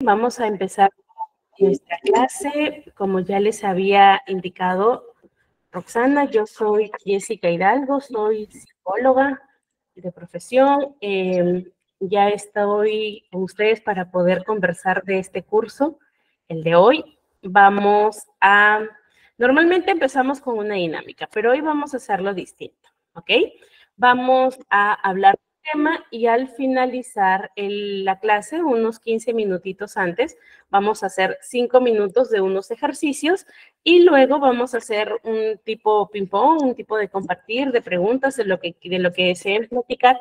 Vamos a empezar nuestra clase. Como ya les había indicado Roxana, yo soy Jessica Hidalgo, soy psicóloga de profesión. Ya estoy con ustedes para poder conversar de este curso, el de hoy. Normalmente empezamos con una dinámica, pero hoy vamos a hacerlo distinto, ¿ok? Vamos a hablar del tema y al finalizar la clase, unos 15 minutitos antes, vamos a hacer 5 minutos de unos ejercicios y luego vamos a hacer un tipo ping-pong, un tipo de compartir, de preguntas, de lo que deseen platicar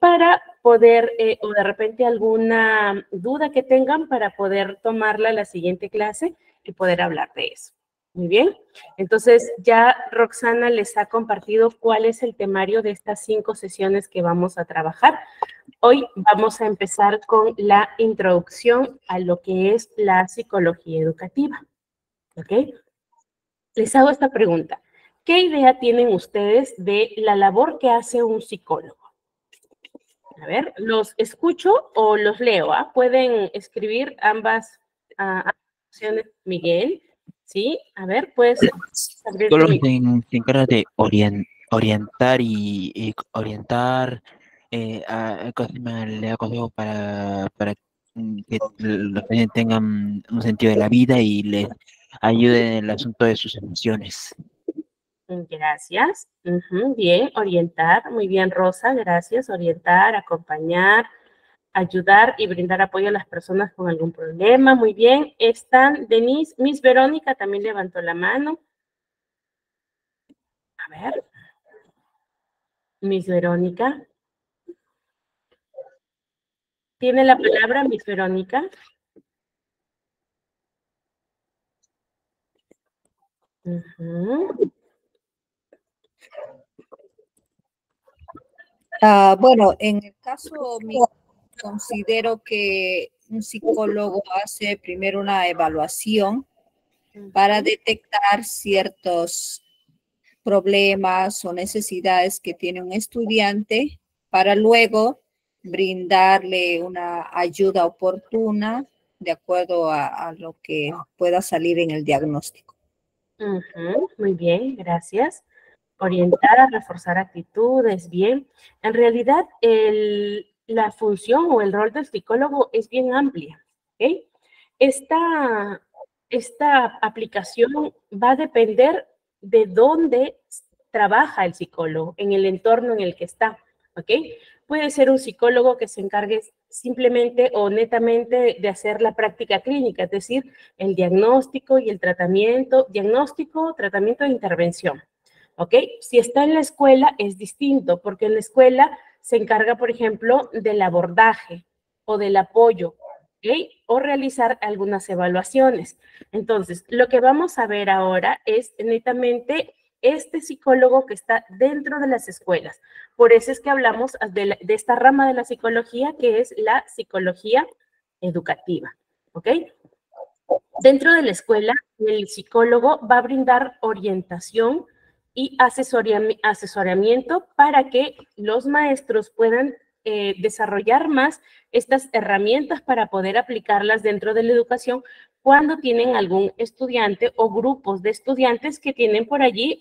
para poder, o de repente alguna duda que tengan para poder tomarla la siguiente clase y poder hablar de eso. Muy bien, entonces ya Roxana les ha compartido cuál es el temario de estas 5 sesiones que vamos a trabajar. Hoy vamos a empezar con la introducción a lo que es la psicología educativa. ¿Ok? Les hago esta pregunta. ¿Qué idea tienen ustedes de la labor que hace un psicólogo? A ver, ¿los escucho o los leo? Pueden escribir ambas opciones, Miguel. ¿Sí? A ver, pues. Solo se encarga de orientar le da consejos para que los pacientes tengan un sentido de la vida y les ayude en el asunto de sus emociones. Gracias. Bien, orientar. Muy bien, Rosa, gracias. Orientar, acompañar, ayudar y brindar apoyo a las personas con algún problema. Muy bien. Están Denise, Miss Verónica también levantó la mano. A ver. Miss Verónica. ¿Tiene la palabra Miss Verónica? Bueno, en el caso mío, considero que un psicólogo hace primero una evaluación para detectar ciertos problemas o necesidades que tiene un estudiante para luego brindarle una ayuda oportuna de acuerdo a lo que pueda salir en el diagnóstico. Muy bien, gracias. Orientar, reforzar actitudes, bien. En realidad, la función o el rol del psicólogo es bien amplia, ¿ok? Esta aplicación va a depender de dónde trabaja el psicólogo, en el entorno en el que está, ¿ok? Puede ser un psicólogo que se encargue simplemente o netamente de hacer la práctica clínica, es decir, el diagnóstico y el tratamiento, diagnóstico, tratamiento e intervención, ¿ok? Si está en la escuela es distinto, porque en la escuela se encarga, por ejemplo, del abordaje o del apoyo, ¿ok? O realizar algunas evaluaciones. Entonces, lo que vamos a ver ahora es netamente este psicólogo que está dentro de las escuelas. Por eso es que hablamos de esta rama de la psicología que es la psicología educativa, ¿ok? Dentro de la escuela, el psicólogo va a brindar orientación y asesoramiento para que los maestros puedan desarrollar más estas herramientas para poder aplicarlas dentro de la educación cuando tienen algún estudiante o grupos de estudiantes que tienen por allí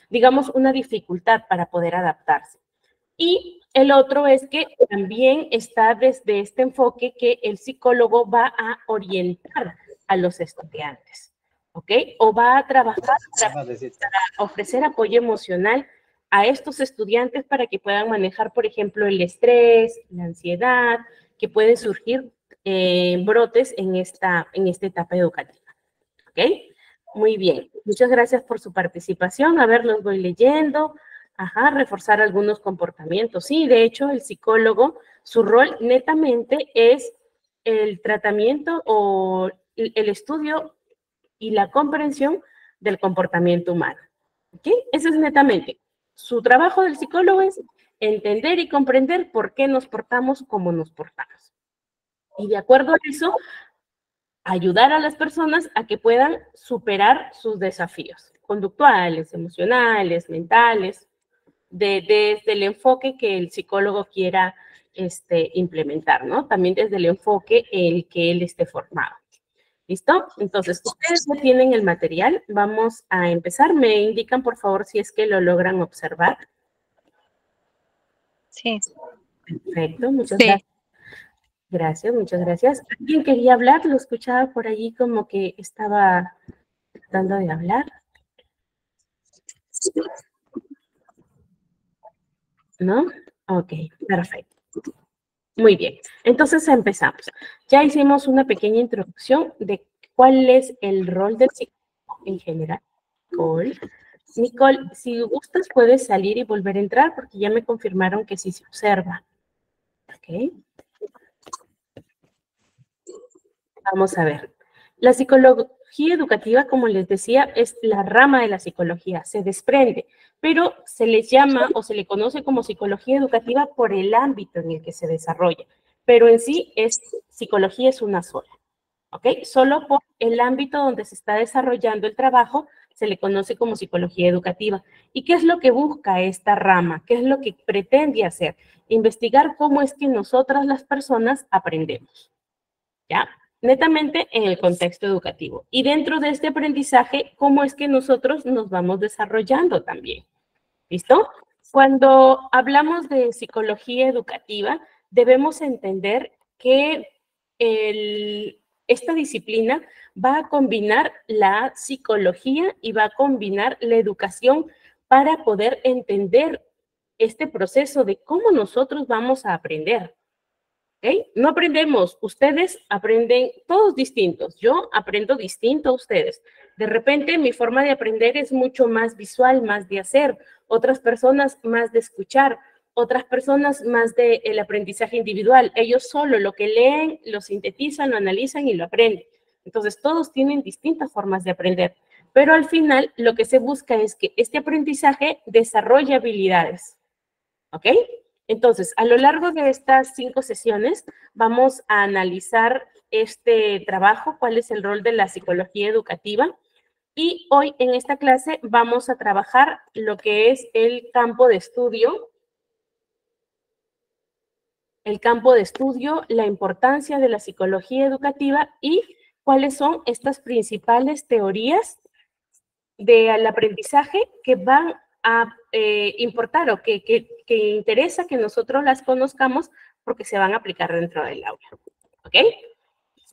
digamos, una dificultad para poder adaptarse. Y el otro es que también está desde este enfoque que el psicólogo va a orientar a los estudiantes, ¿ok? O va a trabajar para ofrecer apoyo emocional a estos estudiantes para que puedan manejar, por ejemplo, el estrés, la ansiedad, que pueden surgir brotes en esta etapa educativa, ¿ok? Muy bien, muchas gracias por su participación. A ver, los voy leyendo. Reforzar algunos comportamientos. Sí, de hecho, el psicólogo, su rol netamente es el tratamiento o el estudio y la comprensión del comportamiento humano. ¿Ok? Eso es netamente. Su trabajo del psicólogo es entender y comprender por qué nos portamos como nos portamos. Y de acuerdo a eso, ayudar a las personas a que puedan superar sus desafíos conductuales, emocionales, mentales, desde el enfoque que el psicólogo quiera implementar, ¿no? También desde el enfoque en el que él esté formado. ¿Listo? Entonces, ustedes ya tienen el material. Vamos a empezar. Me indican, por favor, si es que lo logran observar. Sí. Perfecto, muchas gracias. Gracias, muchas gracias. ¿Alguien quería hablar? Lo escuchaba por allí como que estaba tratando de hablar. ¿No? Ok, perfecto. Muy bien, entonces empezamos. Ya hicimos una pequeña introducción de cuál es el rol del psicólogo en general. Nicole, si gustas puedes salir y volver a entrar porque ya me confirmaron que sí se observa. Ok. Vamos a ver. La psicología educativa, como les decía, es la rama de la psicología, se desprende, pero se les llama o se le conoce como psicología educativa por el ámbito en el que se desarrolla, pero en sí psicología es una sola, ¿ok? Solo por el ámbito donde se está desarrollando el trabajo se le conoce como psicología educativa. ¿Y qué es lo que busca esta rama? ¿Qué es lo que pretende hacer? Investigar cómo es que nosotras las personas aprendemos, ¿ya? Netamente en el contexto educativo. Y dentro de este aprendizaje, ¿cómo es que nosotros nos vamos desarrollando también? ¿Listo? Cuando hablamos de psicología educativa, debemos entender que esta disciplina va a combinar la psicología y va a combinar la educación para poder entender este proceso de cómo nosotros vamos a aprender. ¿Okay? No aprendemos, ustedes aprenden todos distintos, yo aprendo distinto a ustedes. De repente mi forma de aprender es mucho más visual, más de hacer, otras personas más de escuchar, otras personas más del aprendizaje individual. Ellos solo lo que leen, lo sintetizan, lo analizan y lo aprenden. Entonces todos tienen distintas formas de aprender, pero al final lo que se busca es que este aprendizaje desarrolle habilidades, ¿ok? Entonces, a lo largo de estas 5 sesiones vamos a analizar este trabajo, cuál es el rol de la psicología educativa. Y hoy en esta clase vamos a trabajar lo que es el campo de estudio. El campo de estudio, la importancia de la psicología educativa y cuáles son estas principales teorías del aprendizaje que van a importar o que interesa que nosotros las conozcamos porque se van a aplicar dentro del aula. ¿Ok?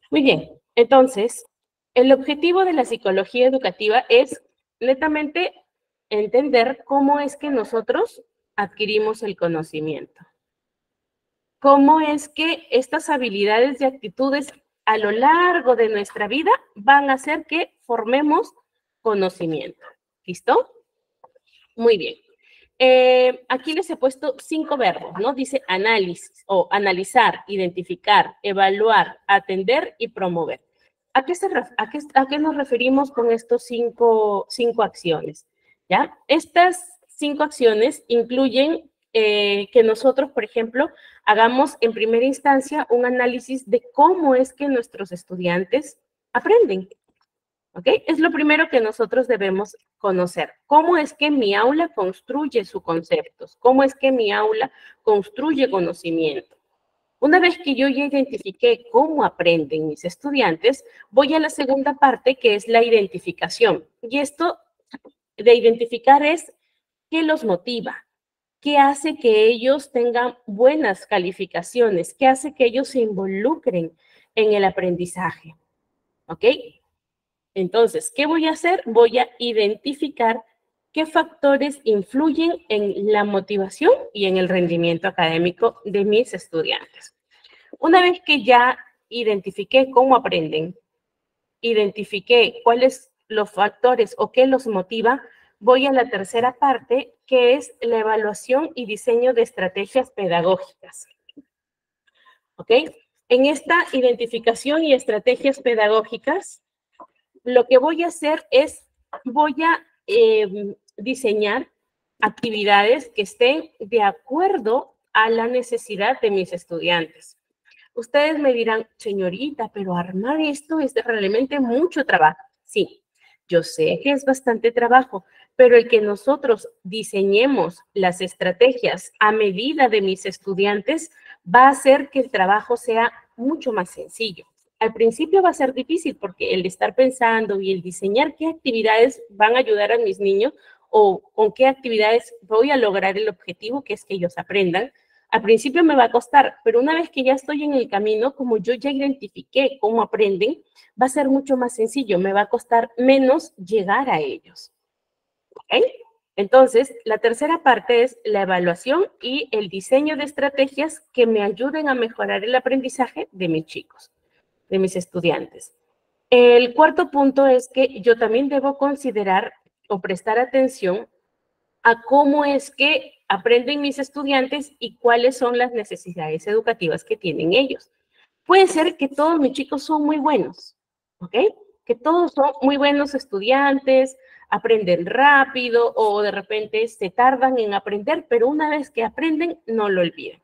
Muy bien. Entonces, el objetivo de la psicología educativa es netamente entender cómo es que nosotros adquirimos el conocimiento. Cómo es que estas habilidades y actitudes a lo largo de nuestra vida van a hacer que formemos conocimiento. ¿Listo? Muy bien. Aquí les he puesto 5 verbos, ¿no? Dice análisis o analizar, identificar, evaluar, atender y promover. ¿A qué nos referimos con estos 5 acciones? ¿Ya? Estas 5 acciones incluyen que nosotros, por ejemplo, hagamos en primera instancia un análisis de cómo es que nuestros estudiantes aprenden. ¿Ok? Es lo primero que nosotros debemos conocer. ¿Cómo es que mi aula construye sus conceptos? ¿Cómo es que mi aula construye conocimiento? Una vez que yo ya identifiqué cómo aprenden mis estudiantes, voy a la segunda parte, que es la identificación. Y esto de identificar es qué los motiva, qué hace que ellos tengan buenas calificaciones, qué hace que ellos se involucren en el aprendizaje. ¿Ok? Entonces, ¿qué voy a hacer? Voy a identificar qué factores influyen en la motivación y en el rendimiento académico de mis estudiantes. Una vez que ya identifiqué cómo aprenden, identifiqué cuáles los factores o qué los motiva, voy a la tercera parte, que es la evaluación y diseño de estrategias pedagógicas. ¿Ok? En esta identificación y estrategias pedagógicas, lo que voy a hacer es, voy a diseñar actividades que estén de acuerdo a la necesidad de mis estudiantes. Ustedes me dirán, señorita, pero armar esto es realmente mucho trabajo. Sí, yo sé que es bastante trabajo, pero el que nosotros diseñemos las estrategias a medida de mis estudiantes va a hacer que el trabajo sea mucho más sencillo. Al principio va a ser difícil porque el estar pensando y el diseñar qué actividades van a ayudar a mis niños o con qué actividades voy a lograr el objetivo, que es que ellos aprendan. Al principio me va a costar, pero una vez que ya estoy en el camino, como yo ya identifiqué cómo aprenden, va a ser mucho más sencillo, me va a costar menos llegar a ellos. ¿Ok? Entonces, la tercera parte es la evaluación y el diseño de estrategias que me ayuden a mejorar el aprendizaje de mis chicos, de mis estudiantes. El cuarto punto es que yo también debo considerar o prestar atención a cómo es que aprenden mis estudiantes y cuáles son las necesidades educativas que tienen ellos. Puede ser que todos mis chicos son muy buenos, ¿ok? Que todos son muy buenos estudiantes, aprenden rápido o de repente se tardan en aprender, pero una vez que aprenden, no lo olvidan.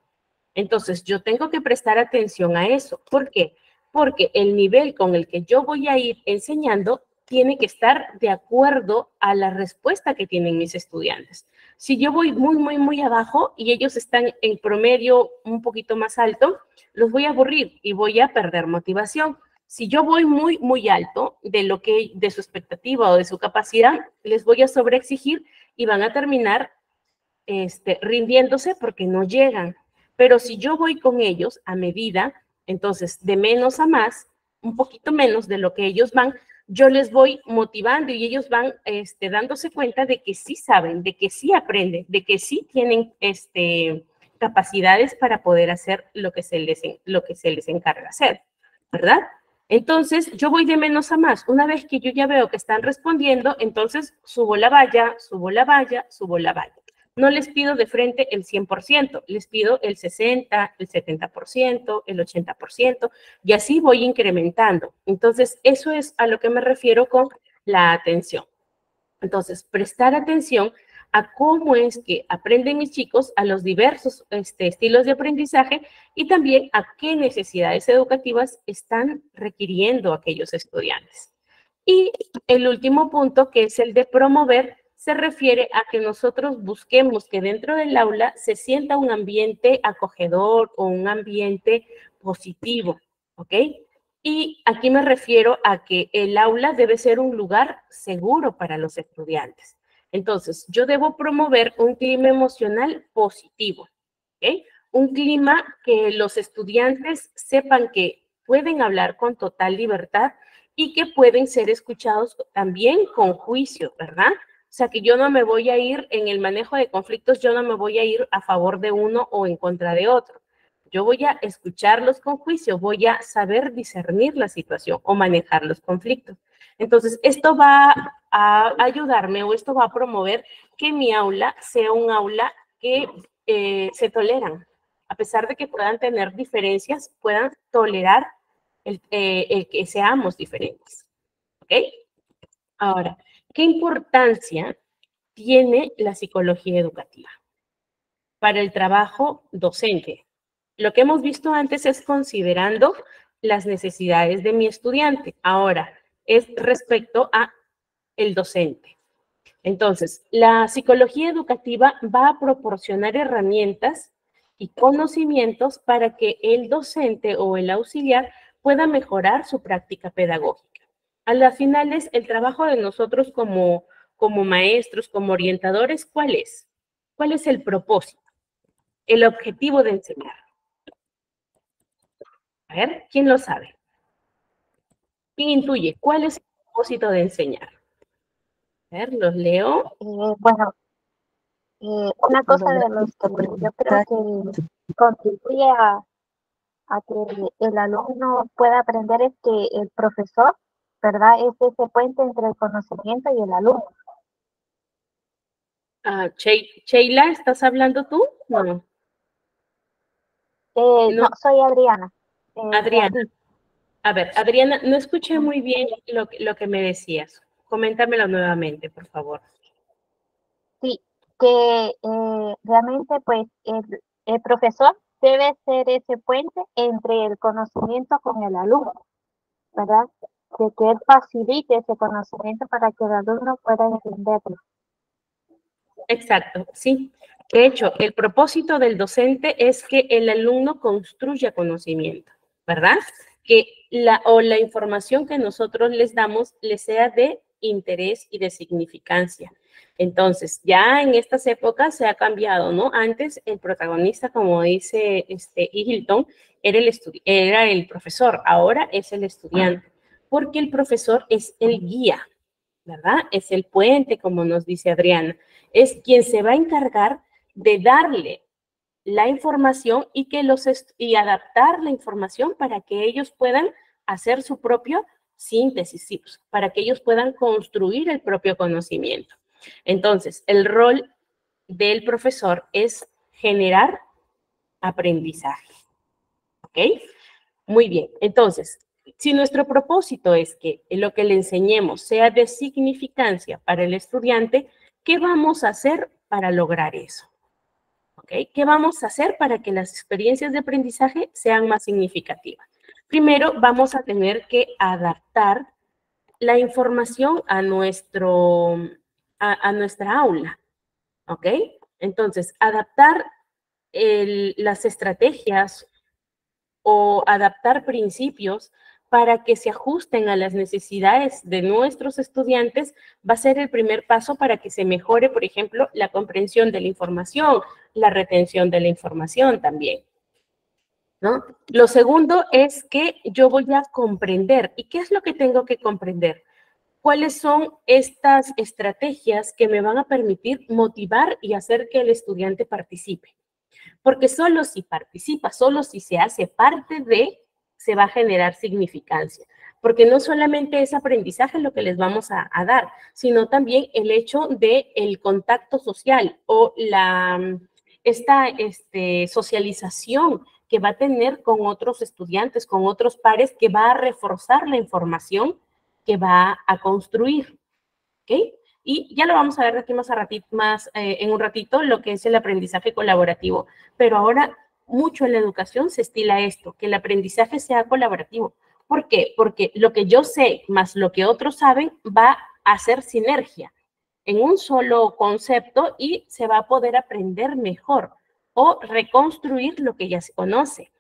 Entonces, yo tengo que prestar atención a eso. ¿Por qué? Porque el nivel con el que yo voy a ir enseñando tiene que estar de acuerdo a la respuesta que tienen mis estudiantes. Si yo voy muy abajo y ellos están en promedio un poquito más alto, los voy a aburrir y voy a perder motivación. Si yo voy muy alto de su expectativa o de su capacidad, les voy a sobreexigir y van a terminar rindiéndose porque no llegan. Pero si yo voy con ellos a medida, entonces de menos a más, un poquito menos de lo que ellos van, yo les voy motivando y ellos van dándose cuenta de que sí saben, de que sí aprenden, de que sí tienen capacidades para poder hacer lo que se les encarga hacer, ¿verdad? Entonces, yo voy de menos a más. Una vez que yo ya veo que están respondiendo, entonces subo la valla, subo la valla, subo la valla. No les pido de frente el 100%, les pido el 60%, el 70%, el 80%, y así voy incrementando. Entonces, eso es a lo que me refiero con la atención. Entonces, prestar atención a cómo es que aprenden mis chicos a los diversos estilos de aprendizaje y también a qué necesidades educativas están requiriendo aquellos estudiantes. Y el último punto, que es el de promover, se refiere a que nosotros busquemos que dentro del aula se sienta un ambiente acogedor o un ambiente positivo, ¿ok? Y aquí me refiero a que el aula debe ser un lugar seguro para los estudiantes. Entonces, yo debo promover un clima emocional positivo, ¿ok? Un clima que los estudiantes sepan que pueden hablar con total libertad y que pueden ser escuchados también con juicio, ¿verdad? O sea, que yo no me voy a ir en el manejo de conflictos, yo no me voy a ir a favor de uno o en contra de otro. Yo voy a escucharlos con juicio, voy a saber discernir la situación o manejar los conflictos. Entonces, esto va a ayudarme o esto va a promover que mi aula sea un aula que se toleran. A pesar de que puedan tener diferencias, puedan tolerar el que seamos diferentes. ¿Ok? Ahora, ¿qué importancia tiene la psicología educativa para el trabajo docente? Lo que hemos visto antes es considerando las necesidades de mi estudiante. Ahora, es respecto a el docente. Entonces, la psicología educativa va a proporcionar herramientas y conocimientos para que el docente o el auxiliar pueda mejorar su práctica pedagógica. A las finales, el trabajo de nosotros como maestros, como orientadores, ¿cuál es? ¿Cuál es el propósito? El objetivo de enseñar. A ver, ¿quién lo sabe? ¿Quién intuye? ¿Cuál es el propósito de enseñar? A ver, los leo. Bueno, una cosa de los que yo creo que contribuye a que el alumno pueda aprender es que el profesor, ¿verdad? Es ese puente entre el conocimiento y el alumno. Sheila, ¿estás hablando tú? No. No, soy Adriana. Adriana. A ver, Adriana, no escuché muy bien lo que me decías. Coméntamelo nuevamente, por favor. Sí, que realmente pues el profesor debe ser ese puente entre el conocimiento con el alumno, ¿verdad? Que él facilite ese conocimiento para que el alumno pueda entenderlo. Exacto, sí. De hecho, el propósito del docente es que el alumno construya conocimiento, ¿verdad? Que la información que nosotros les damos les sea de interés y de significancia. Entonces, ya en estas épocas se ha cambiado, ¿no? Antes el protagonista, como dice Hilton, era el profesor, ahora es el estudiante, porque el profesor es el guía, ¿verdad? Es el puente, como nos dice Adriana. Es quien se va a encargar de darle la información y adaptar la información para que ellos puedan hacer su propio síntesis, para que ellos puedan construir el propio conocimiento. Entonces, el rol del profesor es generar aprendizaje. ¿Ok? Muy bien. Entonces, si nuestro propósito es que lo que le enseñemos sea de significancia para el estudiante, ¿qué vamos a hacer para lograr eso? ¿Okay? ¿Qué vamos a hacer para que las experiencias de aprendizaje sean más significativas? Primero, vamos a tener que adaptar la información a nuestra aula, ¿ok? Entonces, adaptar las estrategias o adaptar principios para que se ajusten a las necesidades de nuestros estudiantes va a ser el primer paso para que se mejore, por ejemplo, la comprensión de la información, la retención de la información también, ¿no? Lo segundo es que yo voy a comprender. ¿Y qué es lo que tengo que comprender? ¿Cuáles son estas estrategias que me van a permitir motivar y hacer que el estudiante participe? Porque solo si participa, solo si se hace parte de, se va a generar significancia. Porque no solamente es aprendizaje lo que les vamos a dar, sino también el hecho del contacto social o esta socialización que va a tener con otros estudiantes, con otros pares, que va a reforzar la información que va a construir. ¿Ok? Y ya lo vamos a ver aquí en un ratito, lo que es el aprendizaje colaborativo. Pero ahora mucho en la educación se estila esto, que el aprendizaje sea colaborativo. ¿Por qué? Porque lo que yo sé más lo que otros saben va a hacer sinergia en un solo concepto y se va a poder aprender mejor o reconstruir lo que ya se conoce.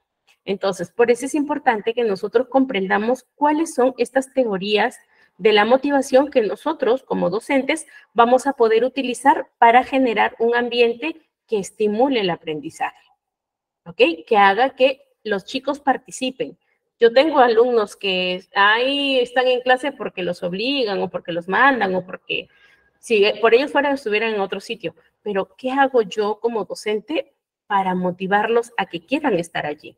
Entonces, por eso es importante que nosotros comprendamos cuáles son estas teorías de la motivación que nosotros, como docentes, vamos a poder utilizar para generar un ambiente que estimule el aprendizaje, ¿ok? Que haga que los chicos participen. Yo tengo alumnos que ahí están en clase porque los obligan o porque los mandan o porque, si por ellos fuera, estuvieran en otro sitio. Pero, ¿qué hago yo como docente para motivarlos a que quieran estar allí?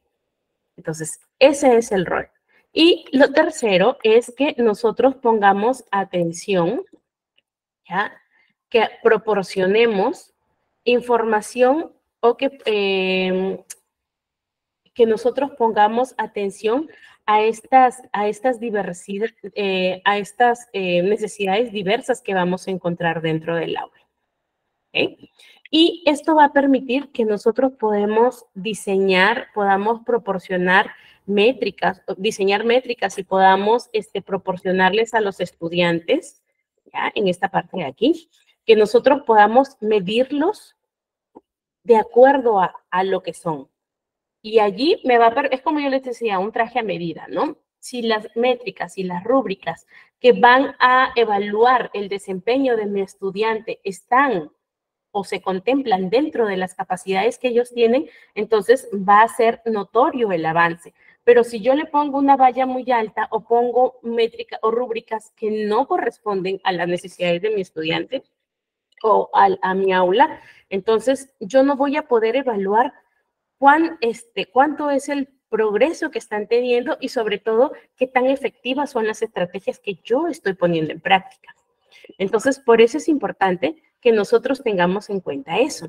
Entonces, ese es el rol. Y lo tercero es que nosotros pongamos atención, ¿ya? Que proporcionemos información o que nosotros pongamos atención a estas necesidades diversas que vamos a encontrar dentro del aula. ¿Okay? Y esto va a permitir que nosotros podamos podamos proporcionar diseñar métricas y podamos proporcionarles a los estudiantes, ¿ya? En esta parte de aquí, que nosotros podamos medirlos de acuerdo a lo que son. Y allí es como yo les decía, un traje a medida, ¿no? Si las métricas y las rúbricas que van a evaluar el desempeño de mi estudiante están o se contemplan dentro de las capacidades que ellos tienen, entonces va a ser notorio el avance. Pero si yo le pongo una valla muy alta o pongo métricas o rúbricas que no corresponden a las necesidades de mi estudiante o a mi aula, entonces yo no voy a poder evaluar cuánto es el progreso que están teniendo y sobre todo qué tan efectivas son las estrategias que yo estoy poniendo en práctica. Entonces, por eso es importante que nosotros tengamos en cuenta eso.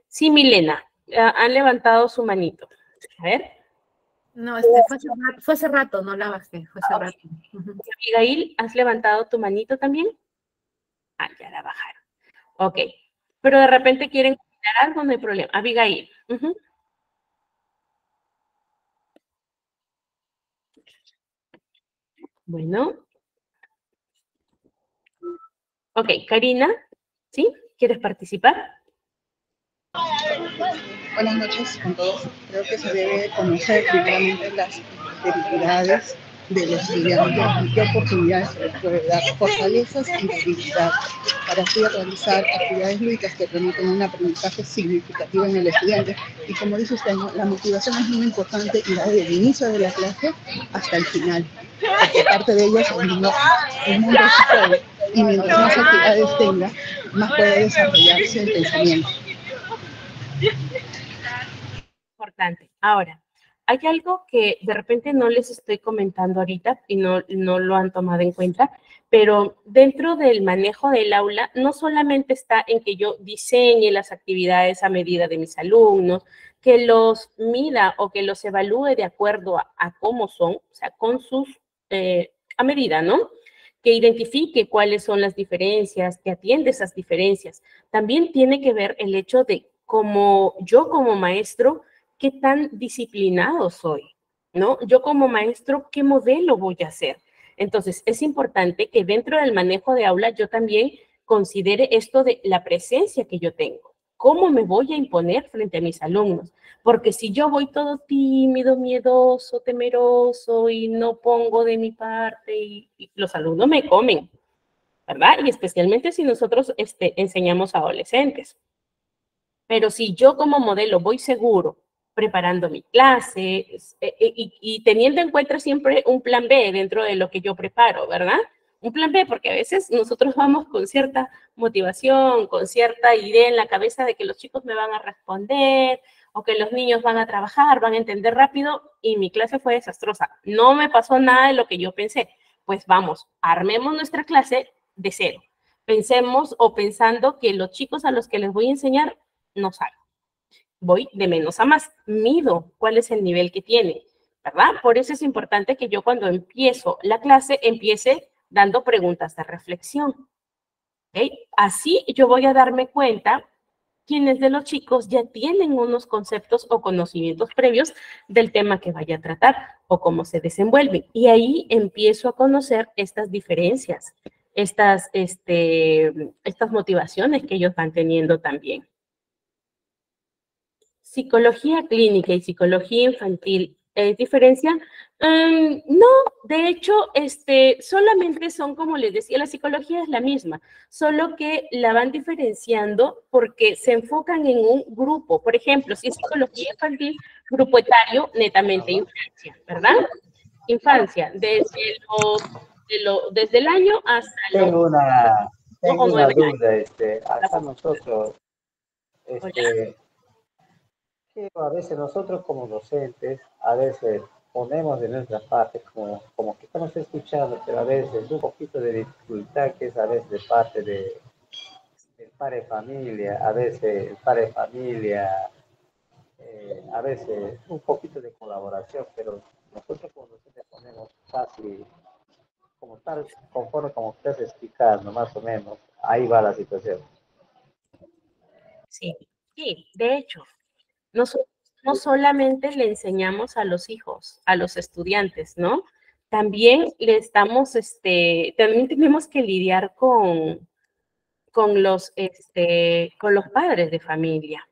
Sí, Milena, han levantado su manito. A ver. No, fue hace rato, no la bajé, fue hace rato. Abigail, ¿has levantado tu manito también? Ah, ya la bajaron. Ok. Pero de repente quieren comentar algo, no hay problema. Abigail. Bueno. Ok, Karina, ¿sí? ¿Quieres participar? Buenas noches con todos. Creo que se debe conocer primeramente las debilidades del estudiante y qué oportunidades se les puede dar, fortalezas y debilidades, para así realizar actividades lúdicas que permiten un aprendizaje significativo en el estudiante. Y como dice usted, ¿no?, la motivación es muy importante y va desde el inicio de la clase hasta el final, porque parte de ellos el mundo es su juego, y mientras más actividades tenga, más puede desarrollarse el pensamiento. Importante. Ahora, hay algo que de repente no les estoy comentando ahorita y no lo han tomado en cuenta, pero dentro del manejo del aula no solamente está en que yo diseñe las actividades a medida de mis alumnos, que los mida o que los evalúe de acuerdo a cómo son, o sea, con sus, a medida, ¿no? Que identifique cuáles son las diferencias, que atiende esas diferencias. También tiene que ver el hecho de cómo yo como maestro, qué tan disciplinado soy, ¿no? Yo como maestro, ¿qué modelo voy a hacer? Entonces, es importante que dentro del manejo de aula yo también considere esto de la presencia que yo tengo. ¿Cómo me voy a imponer frente a mis alumnos? Porque si yo voy todo tímido, miedoso, temeroso y no pongo de mi parte y los alumnos me comen, ¿verdad? Y especialmente si nosotros enseñamos a adolescentes. Pero si yo como modelo voy seguro, preparando mi clase y teniendo en cuenta siempre un plan B dentro de lo que yo preparo, ¿verdad? Un plan B, porque a veces nosotros vamos con cierta motivación, con cierta idea en la cabeza de que los chicos me van a responder o que los niños van a trabajar, van a entender rápido y mi clase fue desastrosa. No me pasó nada de lo que yo pensé. Pues vamos, armemos nuestra clase de cero. Pensemos o pensando que los chicos a los que les voy a enseñar no saben. Voy de menos a más, mido cuál es el nivel que tiene, ¿verdad? Por eso es importante que yo cuando empiezo la clase empiece dando preguntas de reflexión. ¿Okay? Así yo voy a darme cuenta quiénes de los chicos ya tienen unos conceptos o conocimientos previos del tema que vaya a tratar o cómo se desenvuelven. Y ahí empiezo a conocer estas diferencias, estas motivaciones que ellos van teniendo también. Psicología clínica y psicología infantil, ¿diferencia? No, de hecho, solamente son, como les decía, la psicología es la misma, solo que la van diferenciando porque se enfocan en un grupo. Por ejemplo, si es psicología infantil, grupo etario, netamente infancia, ¿verdad? Infancia, desde el año hasta Tengo una duda, acá nosotros, que a veces nosotros como docentes, a veces ponemos de nuestra parte como que estamos escuchando, pero a veces un poquito de dificultad que es a veces de parte del padre de familia, a veces el padre de familia, a veces un poquito de colaboración, pero nosotros como docentes ponemos casi como tal, conforme como ustedes explicando, más o menos, ahí va la situación. Sí, de hecho. No solamente le enseñamos a los hijos, a los estudiantes, ¿no? También también tenemos que lidiar con los padres de familia.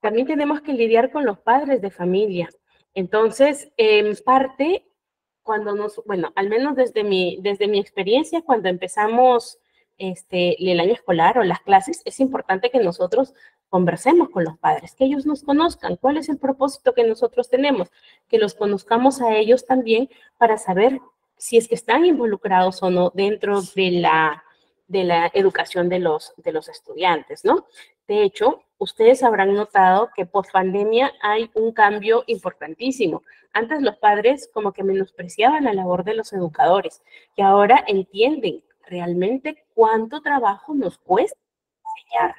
También tenemos que lidiar con los padres de familia. Entonces, en parte, al menos desde mi experiencia, cuando empezamos el año escolar o las clases, es importante que nosotros conversemos con los padres, que ellos nos conozcan, cuál es el propósito que nosotros tenemos, que los conozcamos a ellos también para saber si es que están involucrados o no dentro de la educación de los estudiantes, ¿no? De hecho, ustedes habrán notado que post pandemia hay un cambio importantísimo. Antes los padres como que menospreciaban la labor de los educadores y ahora entienden realmente cuánto trabajo nos cuesta enseñar,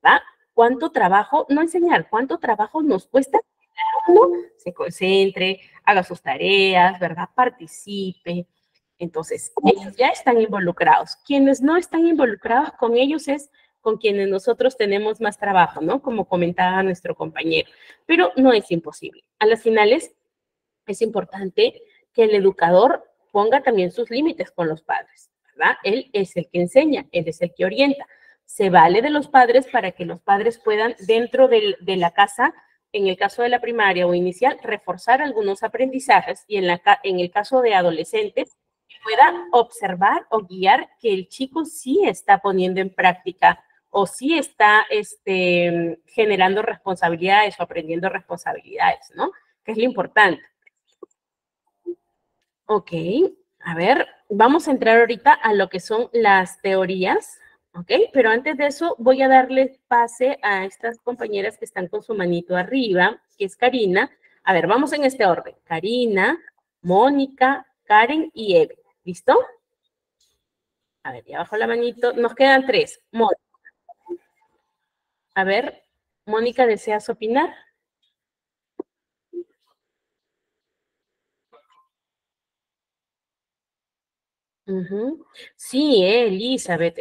¿verdad? Cuánto trabajo, no enseñar, cuánto trabajo nos cuesta que uno se concentre, haga sus tareas, ¿verdad? Participe. Entonces, ellos ya están involucrados. Quienes no están involucrados con ellos es con quienes nosotros tenemos más trabajo, ¿no? Como comentaba nuestro compañero. Pero no es imposible. A las finales, es importante que el educador ponga también sus límites con los padres, ¿verdad? Él es el que enseña, él es el que orienta. Se vale de los padres para que los padres puedan, dentro de la casa, en el caso de la primaria o inicial, reforzar algunos aprendizajes y en el caso de adolescentes, pueda observar o guiar que el chico sí está poniendo en práctica o sí está generando responsabilidades o aprendiendo responsabilidades, ¿no? Que es lo importante. Ok, a ver, vamos a entrar ahorita a lo que son las teorías, ¿ok? Pero antes de eso voy a darle pase a estas compañeras que están con su manito arriba, que es Karina. A ver, vamos en este orden. Karina, Mónica, Karen y Eve. ¿Listo? A ver, ya bajo la manito. Nos quedan 3. Mónica. A ver, Mónica, ¿deseas opinar? Sí, Elizabeth,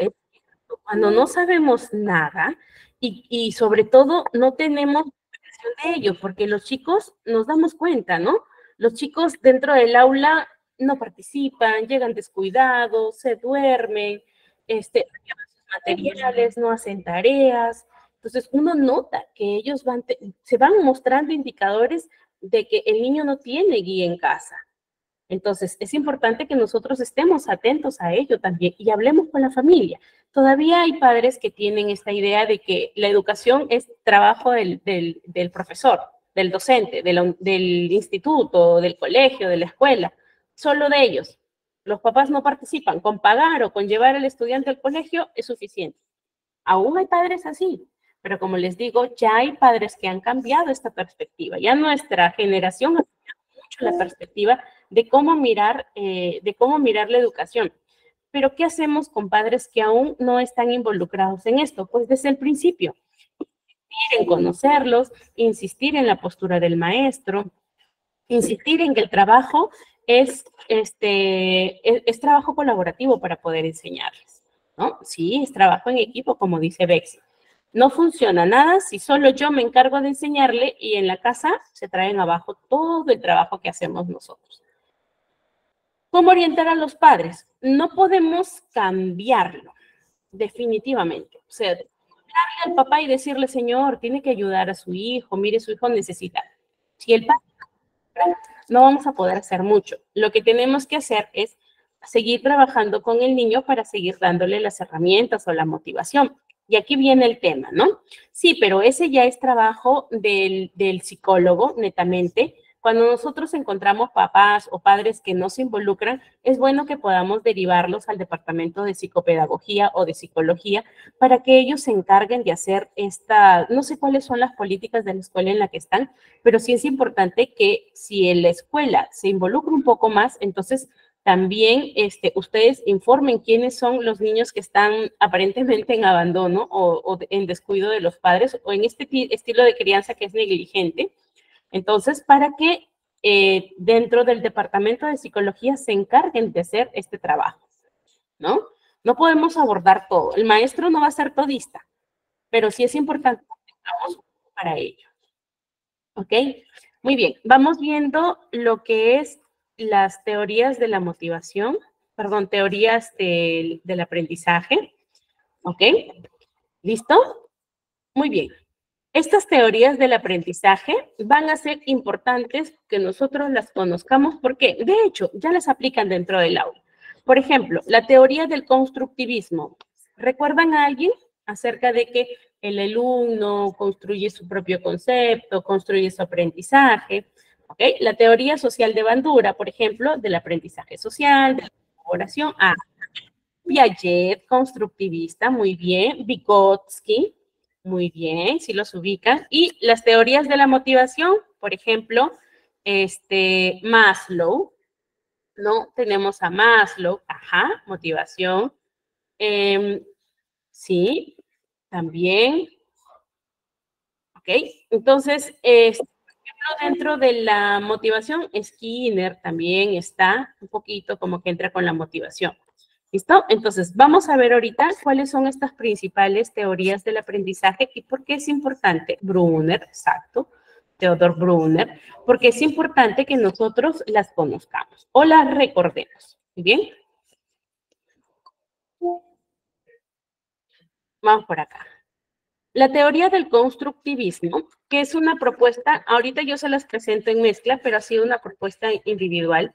cuando no sabemos nada y sobre todo no tenemos explicación de ello, porque los chicos nos damos cuenta, ¿no? Los chicos dentro del aula no participan, llegan descuidados, se duermen, llevan sus materiales, no hacen tareas. Entonces uno nota que ellos se van mostrando indicadores de que el niño no tiene guía en casa. Entonces, es importante que nosotros estemos atentos a ello también y hablemos con la familia. Todavía hay padres que tienen esta idea de que la educación es trabajo del profesor, del docente, del instituto, del colegio, de la escuela, solo de ellos. Los papás no participan. Con pagar o con llevar al estudiante al colegio es suficiente. Aún hay padres así, pero como les digo, ya hay padres que han cambiado esta perspectiva. Ya nuestra generación ha cambiado mucho la perspectiva de cómo mirar la educación. Pero ¿qué hacemos con padres que aún no están involucrados en esto? Pues desde el principio, insistir en conocerlos, insistir en la postura del maestro, insistir en que el trabajo es trabajo colaborativo para poder enseñarles, ¿no? Sí, es trabajo en equipo, como dice Bexi. No funciona nada si solo yo me encargo de enseñarle y en la casa se traen abajo todo el trabajo que hacemos nosotros. ¿Cómo orientar a los padres? No podemos cambiarlo, definitivamente. O sea, hablarle al papá y decirle, señor, tiene que ayudar a su hijo, mire, su hijo necesita. Si el padre no vamos a poder hacer mucho. Lo que tenemos que hacer es seguir trabajando con el niño para seguir dándole las herramientas o la motivación. Y aquí viene el tema, ¿no? Sí, pero ese ya es trabajo del psicólogo, netamente. Cuando nosotros encontramos papás o padres que no se involucran, es bueno que podamos derivarlos al departamento de psicopedagogía o de psicología para que ellos se encarguen de hacer no sé cuáles son las políticas de la escuela en la que están, pero sí es importante que si en la escuela se involucra un poco más, entonces también ustedes informen quiénes son los niños que están aparentemente en abandono o en descuido de los padres o en este estilo de crianza que es negligente. Entonces, para que dentro del departamento de psicología se encarguen de hacer este trabajo, ¿no? No podemos abordar todo. El maestro no va a ser todista, pero sí es importante que tengamos para ello. ¿Ok? Muy bien. Vamos viendo lo que es las teorías de la motivación, perdón, teorías del aprendizaje. ¿Ok? ¿Listo? Muy bien. Estas teorías del aprendizaje van a ser importantes que nosotros las conozcamos porque, de hecho, ya las aplican dentro del aula. Por ejemplo, la teoría del constructivismo. ¿Recuerdan a alguien acerca de que el alumno construye su propio concepto, construye su aprendizaje? ¿Okay? La teoría social de Bandura, por ejemplo, del aprendizaje social, de la colaboración. Piaget, constructivista, muy bien. Vygotsky. Muy bien, si los ubican. Y las teorías de la motivación, por ejemplo, Maslow, ¿no? Tenemos a Maslow, ajá, motivación. Sí, también. Ok, entonces, por ejemplo, dentro de la motivación, Skinner también está un poquito como que entra con la motivación. ¿Listo? Entonces, vamos a ver ahorita cuáles son estas principales teorías del aprendizaje y por qué es importante. Brunner, exacto, Theodor Brunner, porque es importante que nosotros las conozcamos o las recordemos. ¿Bien? Vamos por acá. La teoría del constructivismo, que es una propuesta, ahorita yo se las presento en mezcla, pero ha sido una propuesta individual,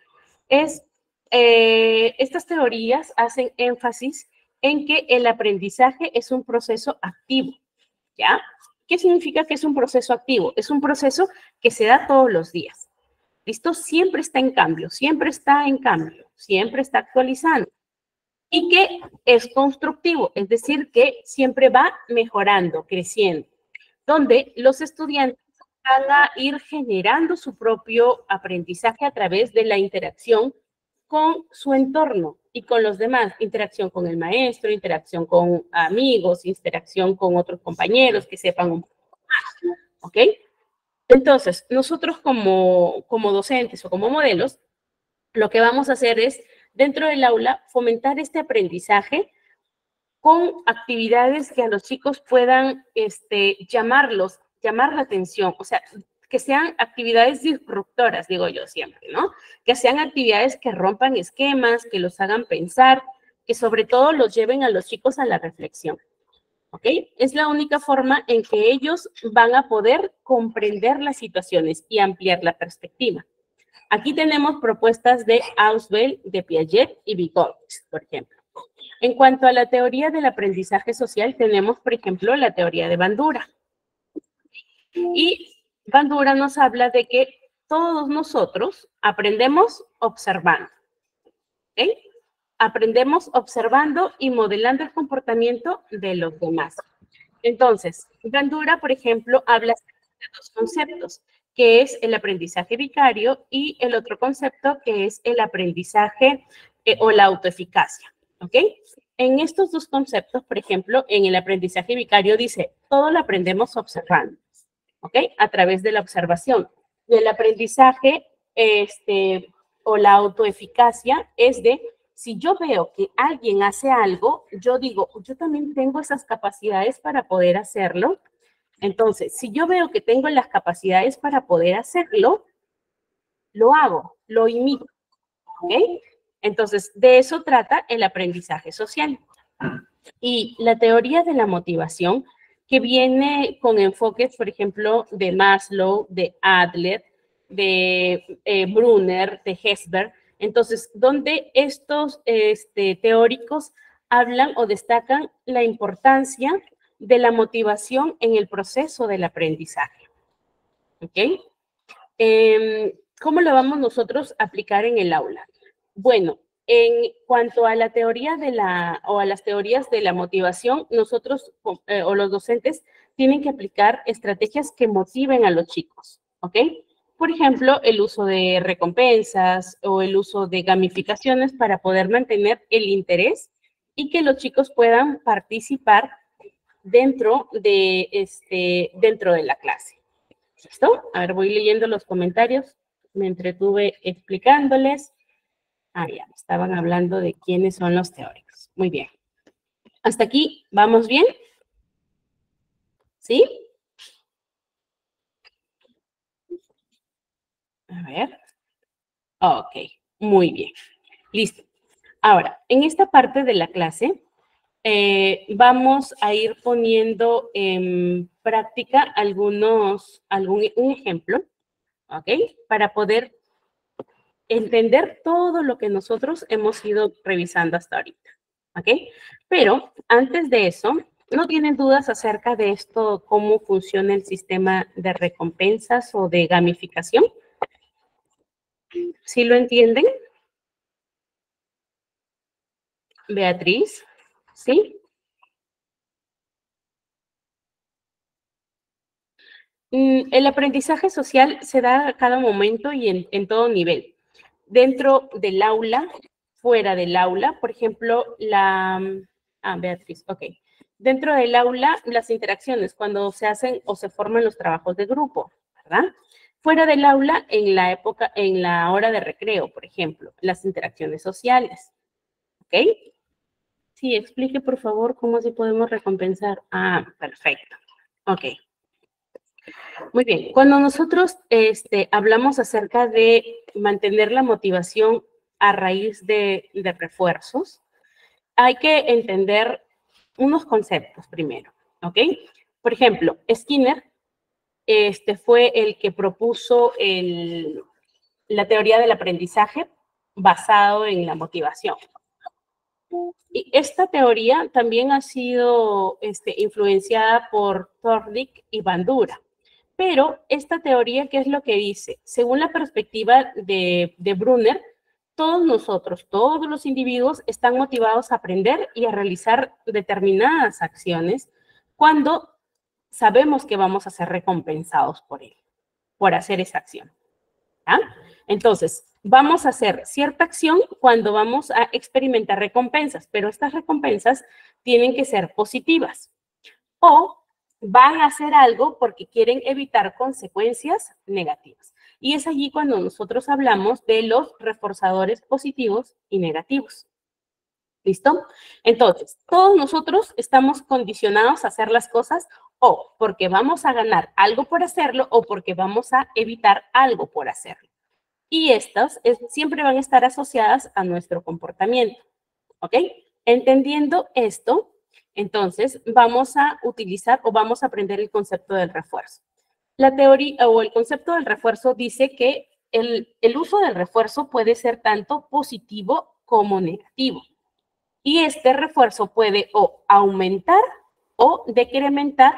estas teorías hacen énfasis en que el aprendizaje es un proceso activo, ¿ya? ¿Qué significa que es un proceso activo? Es un proceso que se da todos los días. ¿Listo? Siempre está en cambio, siempre está actualizando. Y que es constructivo, es decir, que siempre va mejorando, creciendo, donde los estudiantes van a ir generando su propio aprendizaje a través de la interacción con su entorno y con los demás, interacción con el maestro, interacción con amigos, interacción con otros compañeros que sepan un poco más, ¿ok? Entonces, nosotros como docentes o como modelos, lo que vamos a hacer es, dentro del aula, fomentar este aprendizaje con actividades que a los chicos puedan llamar la atención, o sea, que sean actividades disruptoras, digo yo siempre, ¿no? Que sean actividades que rompan esquemas, que los hagan pensar, que sobre todo los lleven a los chicos a la reflexión, ¿ok? Es la única forma en que ellos van a poder comprender las situaciones y ampliar la perspectiva. Aquí tenemos propuestas de Ausubel, de Piaget y Vygotsky, por ejemplo. En cuanto a la teoría del aprendizaje social, tenemos, por ejemplo, la teoría de Bandura. Y Bandura nos habla de que todos nosotros aprendemos observando. ¿Ok? Aprendemos observando y modelando el comportamiento de los demás. Entonces, Bandura, por ejemplo, habla de dos conceptos, que es el aprendizaje vicario y el otro concepto que es el aprendizaje o la autoeficacia, ¿ok? En estos dos conceptos, por ejemplo, en el aprendizaje vicario dice, todo lo aprendemos observando, ¿ok? A través de la observación. Y el aprendizaje o la autoeficacia es de, si yo veo que alguien hace algo, yo digo, yo también tengo esas capacidades para poder hacerlo. Entonces, si yo veo que tengo las capacidades para poder hacerlo, lo hago, lo imito, ¿ok? Entonces, de eso trata el aprendizaje social. Y la teoría de la motivación, que viene con enfoques, por ejemplo, de Maslow, de Adler, de Brunner, de Hesberg. Entonces, donde estos teóricos hablan o destacan la importancia de la motivación en el proceso del aprendizaje. ¿Ok? ¿Cómo lo vamos nosotros a aplicar en el aula? Bueno, en cuanto a la teoría a las teorías de la motivación, nosotros o los docentes tienen que aplicar estrategias que motiven a los chicos, ¿ok? Por ejemplo, el uso de recompensas o el uso de gamificaciones para poder mantener el interés y que los chicos puedan participar dentro de la clase. ¿Listo? A ver, voy leyendo los comentarios. Me entretuve explicándoles. Ya, estaban hablando de quiénes son los teóricos. Muy bien. ¿Hasta aquí vamos bien? ¿Sí? A ver. Ok, muy bien. Listo. Ahora, en esta parte de la clase, vamos a ir poniendo en práctica un ejemplo, ¿ok? Para poder entender todo lo que nosotros hemos ido revisando hasta ahorita, ¿ok? Pero antes de eso, ¿no tienen dudas acerca de esto, cómo funciona el sistema de recompensas o de gamificación? ¿Sí lo entienden? Beatriz, ¿sí? El aprendizaje social se da a cada momento y en todo nivel. Dentro del aula, fuera del aula, por ejemplo, Beatriz, ok. Dentro del aula, las interacciones, cuando se hacen o se forman los trabajos de grupo, ¿verdad? Fuera del aula, en la hora de recreo, por ejemplo, las interacciones sociales, ¿ok? Sí, explique, por favor, cómo así podemos recompensar. Perfecto. Ok. Muy bien. Cuando nosotros hablamos acerca de mantener la motivación a raíz de refuerzos, hay que entender unos conceptos primero, ¿ok? Por ejemplo, Skinner fue el que propuso la teoría del aprendizaje basado en la motivación. Y esta teoría también ha sido influenciada por Thorndike y Bandura. Pero esta teoría, ¿qué es lo que dice? Según la perspectiva de Brunner, todos nosotros, todos los individuos están motivados a aprender y a realizar determinadas acciones cuando sabemos que vamos a ser recompensados por hacer esa acción. ¿Ah? Entonces, vamos a hacer cierta acción cuando vamos a experimentar recompensas, pero estas recompensas tienen que ser positivas. O van a hacer algo porque quieren evitar consecuencias negativas. Y es allí cuando nosotros hablamos de los reforzadores positivos y negativos. ¿Listo? Entonces, todos nosotros estamos condicionados a hacer las cosas o porque vamos a ganar algo por hacerlo o porque vamos a evitar algo por hacerlo. Y estas siempre van a estar asociadas a nuestro comportamiento. ¿Ok? Entendiendo esto, entonces vamos a utilizar o vamos a aprender el concepto del refuerzo. La teoría o el concepto del refuerzo dice que el uso del refuerzo puede ser tanto positivo como negativo. Y este refuerzo puede o aumentar o decrementar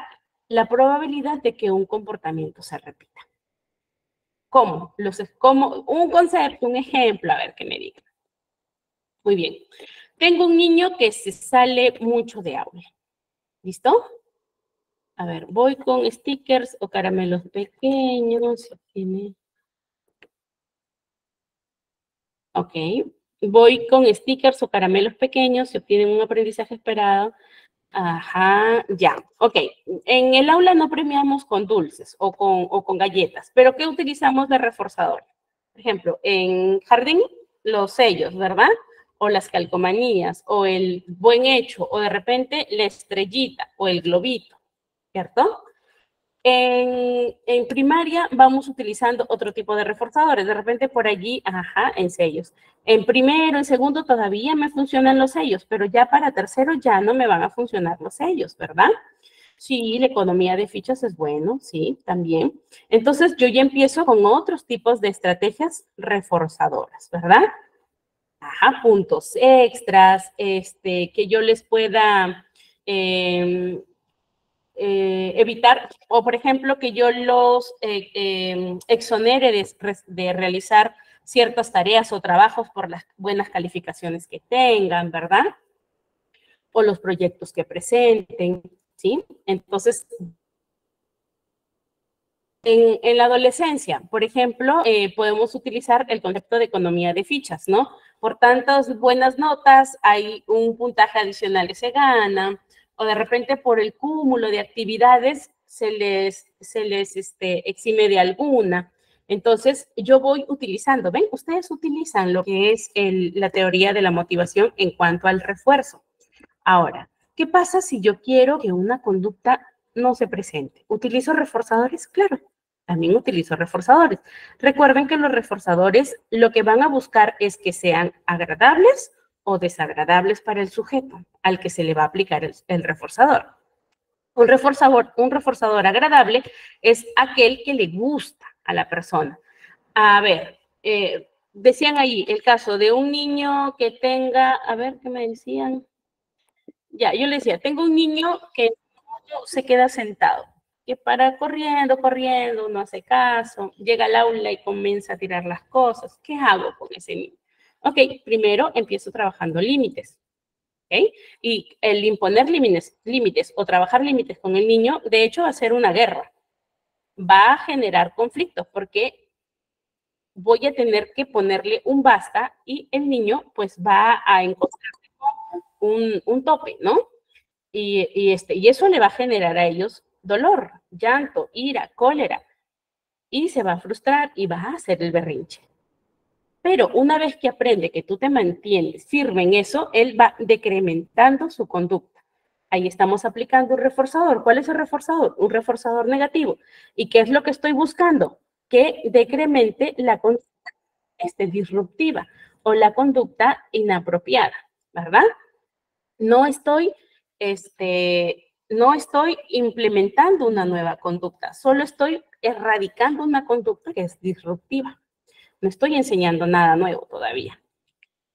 la probabilidad de que un comportamiento se repita. ¿Cómo? Como un concepto, un ejemplo, a ver qué me digan. Muy bien. Tengo un niño que se sale mucho de aula. ¿Listo? A ver, voy con stickers o caramelos pequeños. Ok. Voy con stickers o caramelos pequeños, se obtienen un aprendizaje esperado. Ajá, ya. Ok. En el aula no premiamos con dulces o con galletas, pero ¿qué utilizamos de reforzador? Por ejemplo, en jardín, los sellos, ¿verdad? O las calcomanías, o el buen hecho, o de repente la estrellita, o el globito, ¿cierto? En primaria vamos utilizando otro tipo de reforzadores, de repente por allí, ajá, en sellos. En primero, en segundo todavía me funcionan los sellos, pero ya para tercero ya no me van a funcionar los sellos, ¿verdad? Sí, la economía de fichas es bueno, sí, también. Entonces yo ya empiezo con otros tipos de estrategias reforzadoras, ¿verdad? Ajá, puntos extras, que yo les pueda evitar, o por ejemplo, que yo los exonere de realizar ciertas tareas o trabajos por las buenas calificaciones que tengan, ¿verdad? O los proyectos que presenten, ¿sí? Entonces, en la adolescencia, por ejemplo, podemos utilizar el concepto de economía de fichas, ¿no? Por tantas buenas notas, hay un puntaje adicional que se gana, o de repente por el cúmulo de actividades se les exime de alguna. Entonces, yo voy utilizando, ¿ven? Ustedes utilizan lo que es la teoría de la motivación en cuanto al refuerzo. Ahora, ¿qué pasa si yo quiero que una conducta no se presente? ¿Utilizo reforzadores? Claro, también utilizo reforzadores. Recuerden que los reforzadores lo que van a buscar es que sean agradables o desagradables para el sujeto al que se le va a aplicar el reforzador. Un reforzador agradable es aquel que le gusta a la persona. A ver, decían ahí el caso de un niño que tenga, a ver, ¿qué me decían? Ya, yo le decía, tengo un niño que se queda sentado, que para corriendo, no hace caso, llega al aula y comienza a tirar las cosas. ¿Qué hago con ese niño? Ok, primero empiezo trabajando límites. ¿Okay? Y el imponer límites o trabajar límites con el niño, de hecho, va a ser una guerra. Va a generar conflictos porque voy a tener que ponerle un basta y el niño pues va a encontrarse con un tope, ¿no? Y eso le va a generar a ellos dolor, llanto, ira, cólera. Y se va a frustrar y va a hacer el berrinche. Pero una vez que aprende que tú te mantienes firme en eso, él va decrementando su conducta. Ahí estamos aplicando un reforzador. ¿Cuál es el reforzador? Un reforzador negativo. ¿Y qué es lo que estoy buscando? Que decremente la conducta disruptiva o la conducta inapropiada, ¿verdad? No estoy no estoy implementando una nueva conducta, solo estoy erradicando una conducta que es disruptiva. No estoy enseñando nada nuevo todavía.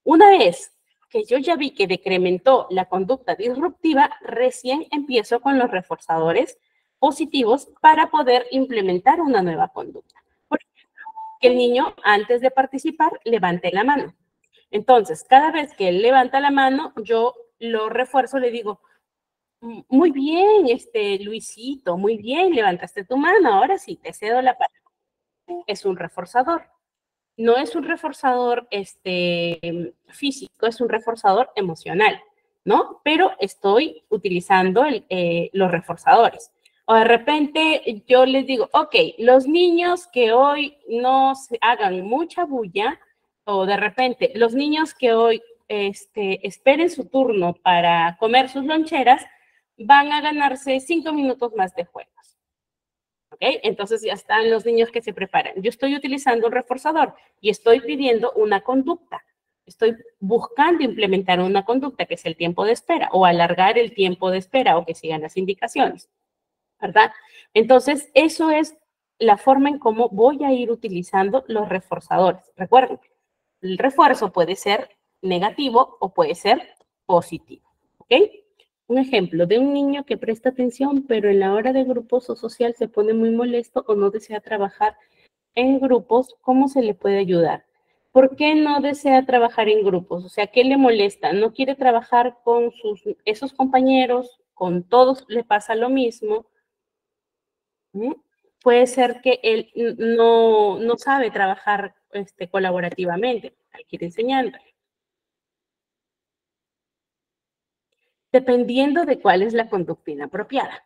Una vez que yo ya vi que decrementó la conducta disruptiva, recién empiezo con los reforzadores positivos para poder implementar una nueva conducta. Por ejemplo, que el niño, antes de participar, levante la mano. Entonces, cada vez que él levanta la mano, yo lo refuerzo, le digo, muy bien, Luisito, muy bien, levantaste tu mano, ahora sí, te cedo la palabra. Es un reforzador. No es un reforzador físico, es un reforzador emocional, ¿no? Pero estoy utilizando los reforzadores. O de repente yo les digo, ok, los niños que hoy no se hagan mucha bulla, o de repente los niños que hoy esperen su turno para comer sus loncheras, van a ganarse 5 minutos más de juegos. ¿Ok? Entonces ya están los niños que se preparan. Yo estoy utilizando un reforzador y estoy pidiendo una conducta. Estoy buscando implementar una conducta que es el tiempo de espera o alargar el tiempo de espera o que sigan las indicaciones, ¿verdad? Entonces, eso es la forma en cómo voy a ir utilizando los reforzadores. Recuerden, el refuerzo puede ser negativo o puede ser positivo, ¿ok? Un ejemplo de un niño que presta atención, pero en la hora de grupos o social se pone muy molesto o no desea trabajar en grupos, ¿cómo se le puede ayudar? ¿Por qué no desea trabajar en grupos? O sea, ¿qué le molesta? ¿No quiere trabajar con esos compañeros? ¿Con todos le pasa lo mismo? Puede ser que él no sabe trabajar colaborativamente, hay que ir enseñando. Dependiendo de cuál es la conducta inapropiada.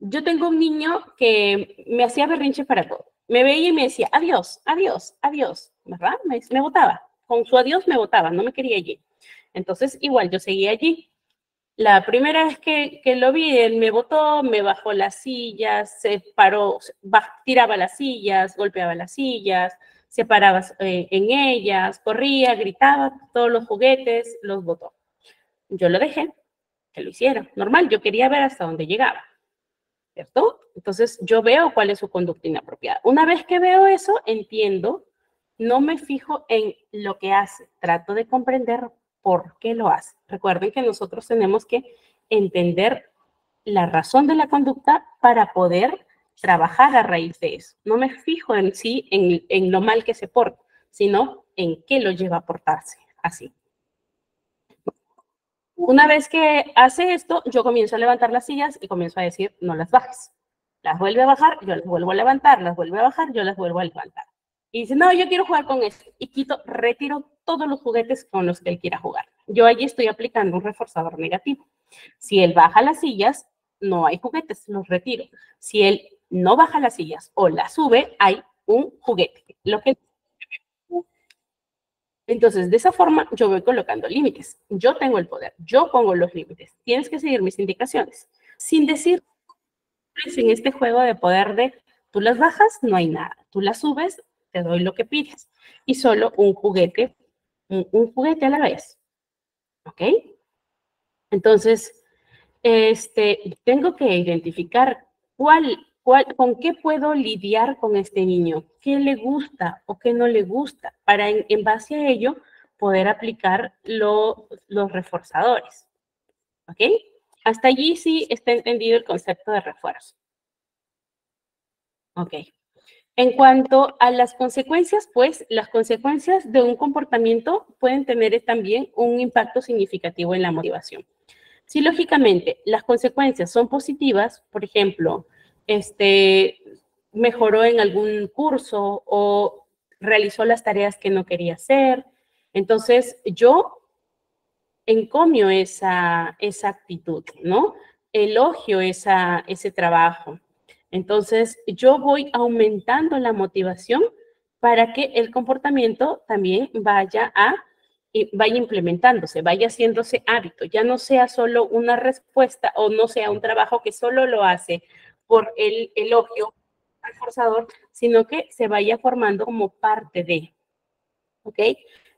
Yo tengo un niño que me hacía berrinche para todo. Me veía y me decía, adiós, adiós, adiós, ¿verdad? Me botaba. Con su adiós me botaba, no me quería allí. Entonces, igual, yo seguía allí. La primera vez que lo vi, él me botó, me bajó las sillas, se paró, tiraba las sillas, golpeaba las sillas, se paraba en ellas, corría, gritaba, todos los juguetes los botó. Yo lo dejé, que lo hiciera. Normal, yo quería ver hasta dónde llegaba, ¿cierto? Entonces, yo veo cuál es su conducta inapropiada. Una vez que veo eso, entiendo, no me fijo en lo que hace, trato de comprender por qué lo hace. Recuerden que nosotros tenemos que entender la razón de la conducta para poder trabajar a raíz de eso. No me fijo en sí, en lo mal que se porta, sino en qué lo lleva a portarse así. Una vez que hace esto, yo comienzo a levantar las sillas y comienzo a decir, no las bajes. Las vuelve a bajar, yo las vuelvo a levantar, las vuelve a bajar, yo las vuelvo a levantar. Y dice, no, yo quiero jugar con esto. Y retiro todos los juguetes con los que él quiera jugar. Yo allí estoy aplicando un reforzador negativo. Si él baja las sillas, no hay juguetes, los retiro. Si él no baja las sillas o las sube, hay un juguete. Entonces, de esa forma, yo voy colocando límites. Yo tengo el poder, yo pongo los límites. Tienes que seguir mis indicaciones. Sin decir, en este juego de poder de, tú las bajas, no hay nada. Tú las subes, te doy lo que pides. Y solo un juguete a la vez. ¿Ok? Entonces, tengo que identificar con qué puedo lidiar con este niño, qué le gusta o qué no le gusta, para en base a ello poder aplicar los reforzadores. ¿Ok? Hasta allí sí está entendido el concepto de refuerzo. Ok. En cuanto a las consecuencias, pues las consecuencias de un comportamiento pueden tener también un impacto significativo en la motivación. Si lógicamente las consecuencias son positivas, por ejemplo, mejoró en algún curso o realizó las tareas que no quería hacer, entonces yo encomio esa actitud, ¿no? Elogio ese trabajo. Entonces yo voy aumentando la motivación para que el comportamiento también vaya implementándose, vaya haciéndose hábito, ya no sea solo una respuesta o no sea un trabajo que solo lo hace por el elogio reforzador, sino que se vaya formando como parte de, ¿ok?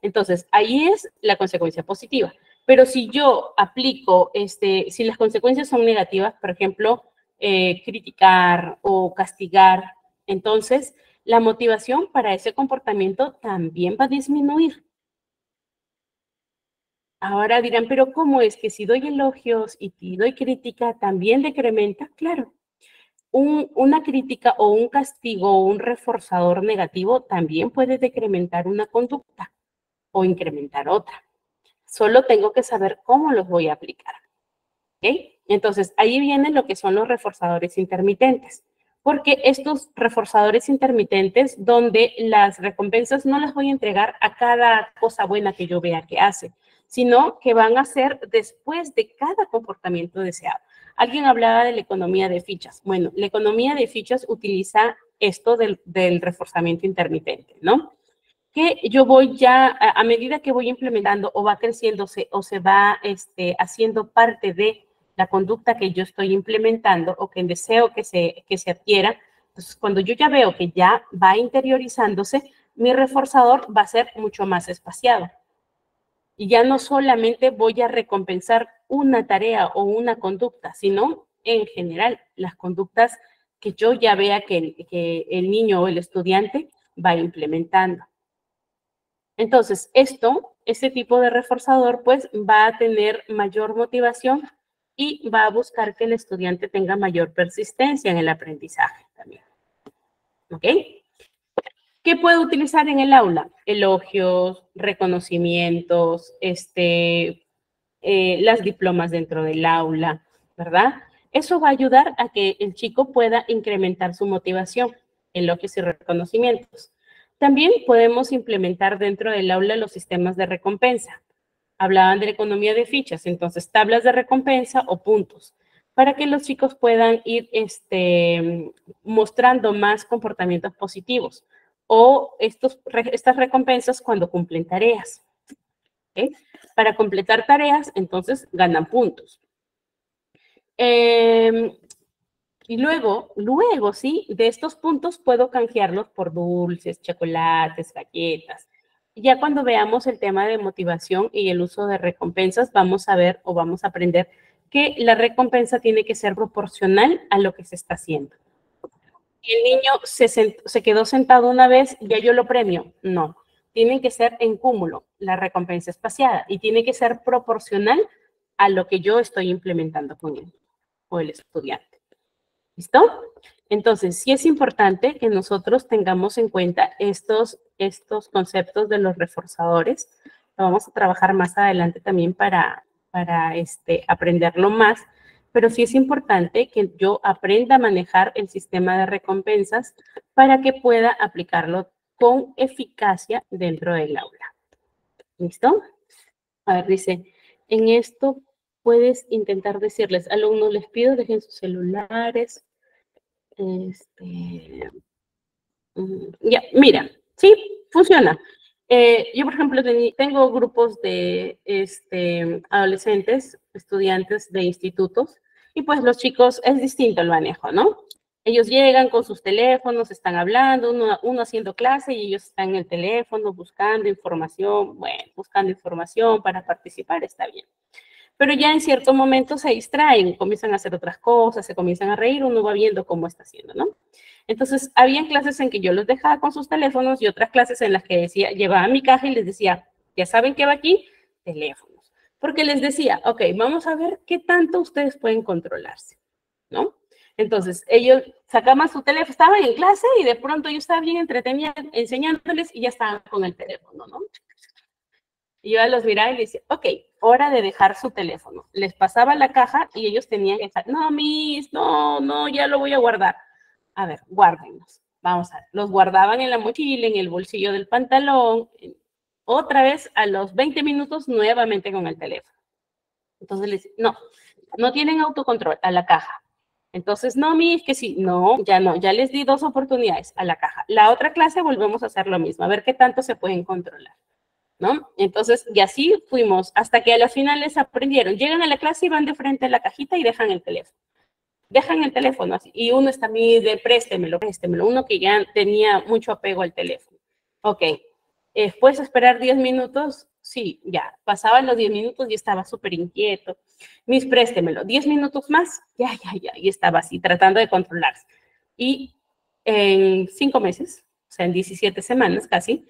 Entonces, ahí es la consecuencia positiva. Pero si yo aplico, si las consecuencias son negativas, por ejemplo, criticar o castigar, entonces la motivación para ese comportamiento también va a disminuir. Ahora dirán, pero ¿cómo es que si doy elogios y doy crítica también decrementa? Claro, una crítica o un castigo o un reforzador negativo también puede decrementar una conducta o incrementar otra. Solo tengo que saber cómo los voy a aplicar. ¿Ok? Entonces, ahí vienen lo que son los reforzadores intermitentes. Porque estos reforzadores intermitentes, donde las recompensas no las voy a entregar a cada cosa buena que yo vea que hace, sino que van a ser después de cada comportamiento deseado. Alguien hablaba de la economía de fichas. Bueno, la economía de fichas utiliza esto del reforzamiento intermitente, ¿no? Que yo voy ya, a medida que voy implementando o va creciéndose o se va haciendo parte de la conducta que yo estoy implementando o que deseo que se adquiera, entonces cuando yo ya veo que ya va interiorizándose, mi reforzador va a ser mucho más espaciado. Y ya no solamente voy a recompensar una tarea o una conducta, sino en general las conductas que yo ya vea que el niño o el estudiante va implementando. Entonces, este tipo de reforzador, pues va a tener mayor motivación y va a buscar que el estudiante tenga mayor persistencia en el aprendizaje también. ¿Ok? ¿Qué puedo utilizar en el aula? Elogios, reconocimientos, las diplomas dentro del aula, ¿verdad? Eso va a ayudar a que el chico pueda incrementar su motivación, elogios y reconocimientos. También podemos implementar dentro del aula los sistemas de recompensa. Hablaban de la economía de fichas, entonces tablas de recompensa o puntos, para que los chicos puedan ir mostrando más comportamientos positivos o estas recompensas cuando cumplen tareas. ¿Okay? Para completar tareas, entonces ganan puntos. Y luego, sí, de estos puntos puedo canjearlos por dulces, chocolates, galletas. Ya cuando veamos el tema de motivación y el uso de recompensas, vamos a ver o vamos a aprender que la recompensa tiene que ser proporcional a lo que se está haciendo. Si el niño se quedó sentado una vez, ya yo lo premio. No, tiene que ser en cúmulo la recompensa espaciada y tiene que ser proporcional a lo que yo estoy implementando con él o el estudiante. ¿Listo? Entonces, sí es importante que nosotros tengamos en cuenta estos conceptos de los reforzadores. Lo vamos a trabajar más adelante también para aprenderlo más, pero sí es importante que yo aprenda a manejar el sistema de recompensas para que pueda aplicarlo con eficacia dentro del aula. ¿Listo? A ver, dice, en esto puedes intentar decirles, alumnos, les pido dejen sus celulares. Ya, mira, sí, funciona. Yo, por ejemplo, tengo grupos de adolescentes, estudiantes de institutos, y pues los chicos, es distinto el manejo, ¿no? Ellos llegan con sus teléfonos, están hablando, uno haciendo clase y ellos están en el teléfono buscando información, bueno, buscando información para participar, está bien. Pero ya en cierto momento se distraen, comienzan a hacer otras cosas, se comienzan a reír, uno va viendo cómo está haciendo, ¿no? Entonces, había clases en que yo los dejaba con sus teléfonos y otras clases en las que decía, llevaba mi caja y les decía, ya saben qué va aquí, teléfonos. Porque les decía, ok, vamos a ver qué tanto ustedes pueden controlarse, ¿no? Entonces, ellos sacaban su teléfono, estaban en clase y de pronto yo estaba bien entretenida enseñándoles y ya estaban con el teléfono, ¿no? Y yo los miraba y les decía, ok, hora de dejar su teléfono. Les pasaba la caja y ellos tenían que estar, no, miss, no, ya lo voy a guardar. A ver, guárdenlos. Vamos a ver. Los guardaban en la mochila, en el bolsillo del pantalón. Otra vez, a los 20 minutos, nuevamente con el teléfono. Entonces les decía, no tienen autocontrol, a la caja. Entonces, no, miss, que sí, no, ya les di 2 oportunidades a la caja. La otra clase volvemos a hacer lo mismo, a ver qué tanto se pueden controlar. ¿No? Entonces, y así fuimos, hasta que a las finales aprendieron. Llegan a la clase y van de frente a la cajita y dejan el teléfono. Dejan el teléfono así. Y uno está de préstemelo. Uno que ya tenía mucho apego al teléfono. Ok. Después de esperar 10 minutos, Sí, ya, pasaban los 10 minutos y estaba súper inquieto. Miss, préstemelo, 10 minutos más, ya, y estaba así, tratando de controlarse. Y en 5 meses, o sea, en 17 semanas casi,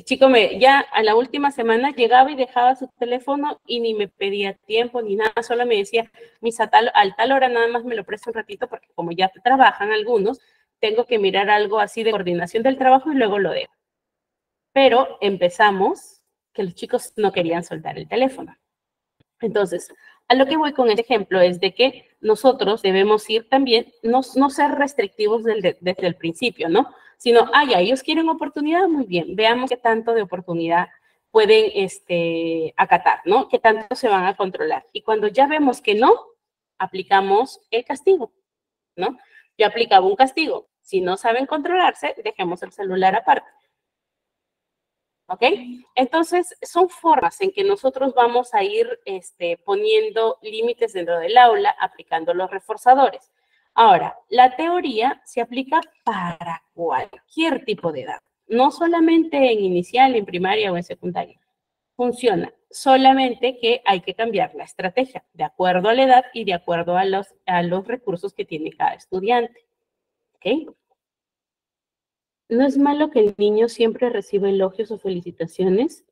chico ya a la última semana llegaba y dejaba su teléfono y ni me pedía tiempo ni nada, solo me decía, Miss, al tal hora nada más me lo presta un ratito porque como ya trabajan algunos, tengo que mirar algo así de coordinación del trabajo y luego lo dejo. Pero empezamos que los chicos no querían soltar el teléfono. Entonces, a lo que voy con este ejemplo es de que nosotros debemos ir también, no ser restrictivos desde el principio, ¿no? Sino, ya, ellos quieren oportunidad, muy bien, veamos qué tanto de oportunidad pueden acatar, ¿no? Qué tanto se van a controlar. Y cuando ya vemos que no, aplicamos el castigo, ¿no? Yo aplicaba un castigo. Si no saben controlarse, dejemos el celular aparte. ¿Ok? Entonces, son formas en que nosotros vamos a ir poniendo límites dentro del aula, aplicando los reforzadores. Ahora, la teoría se aplica para cualquier tipo de edad, no solamente en inicial, en primaria o en secundaria. Funciona, solamente que hay que cambiar la estrategia de acuerdo a la edad y de acuerdo a los recursos que tiene cada estudiante. ¿Ok? ¿No es malo que el niño siempre reciba elogios o felicitaciones?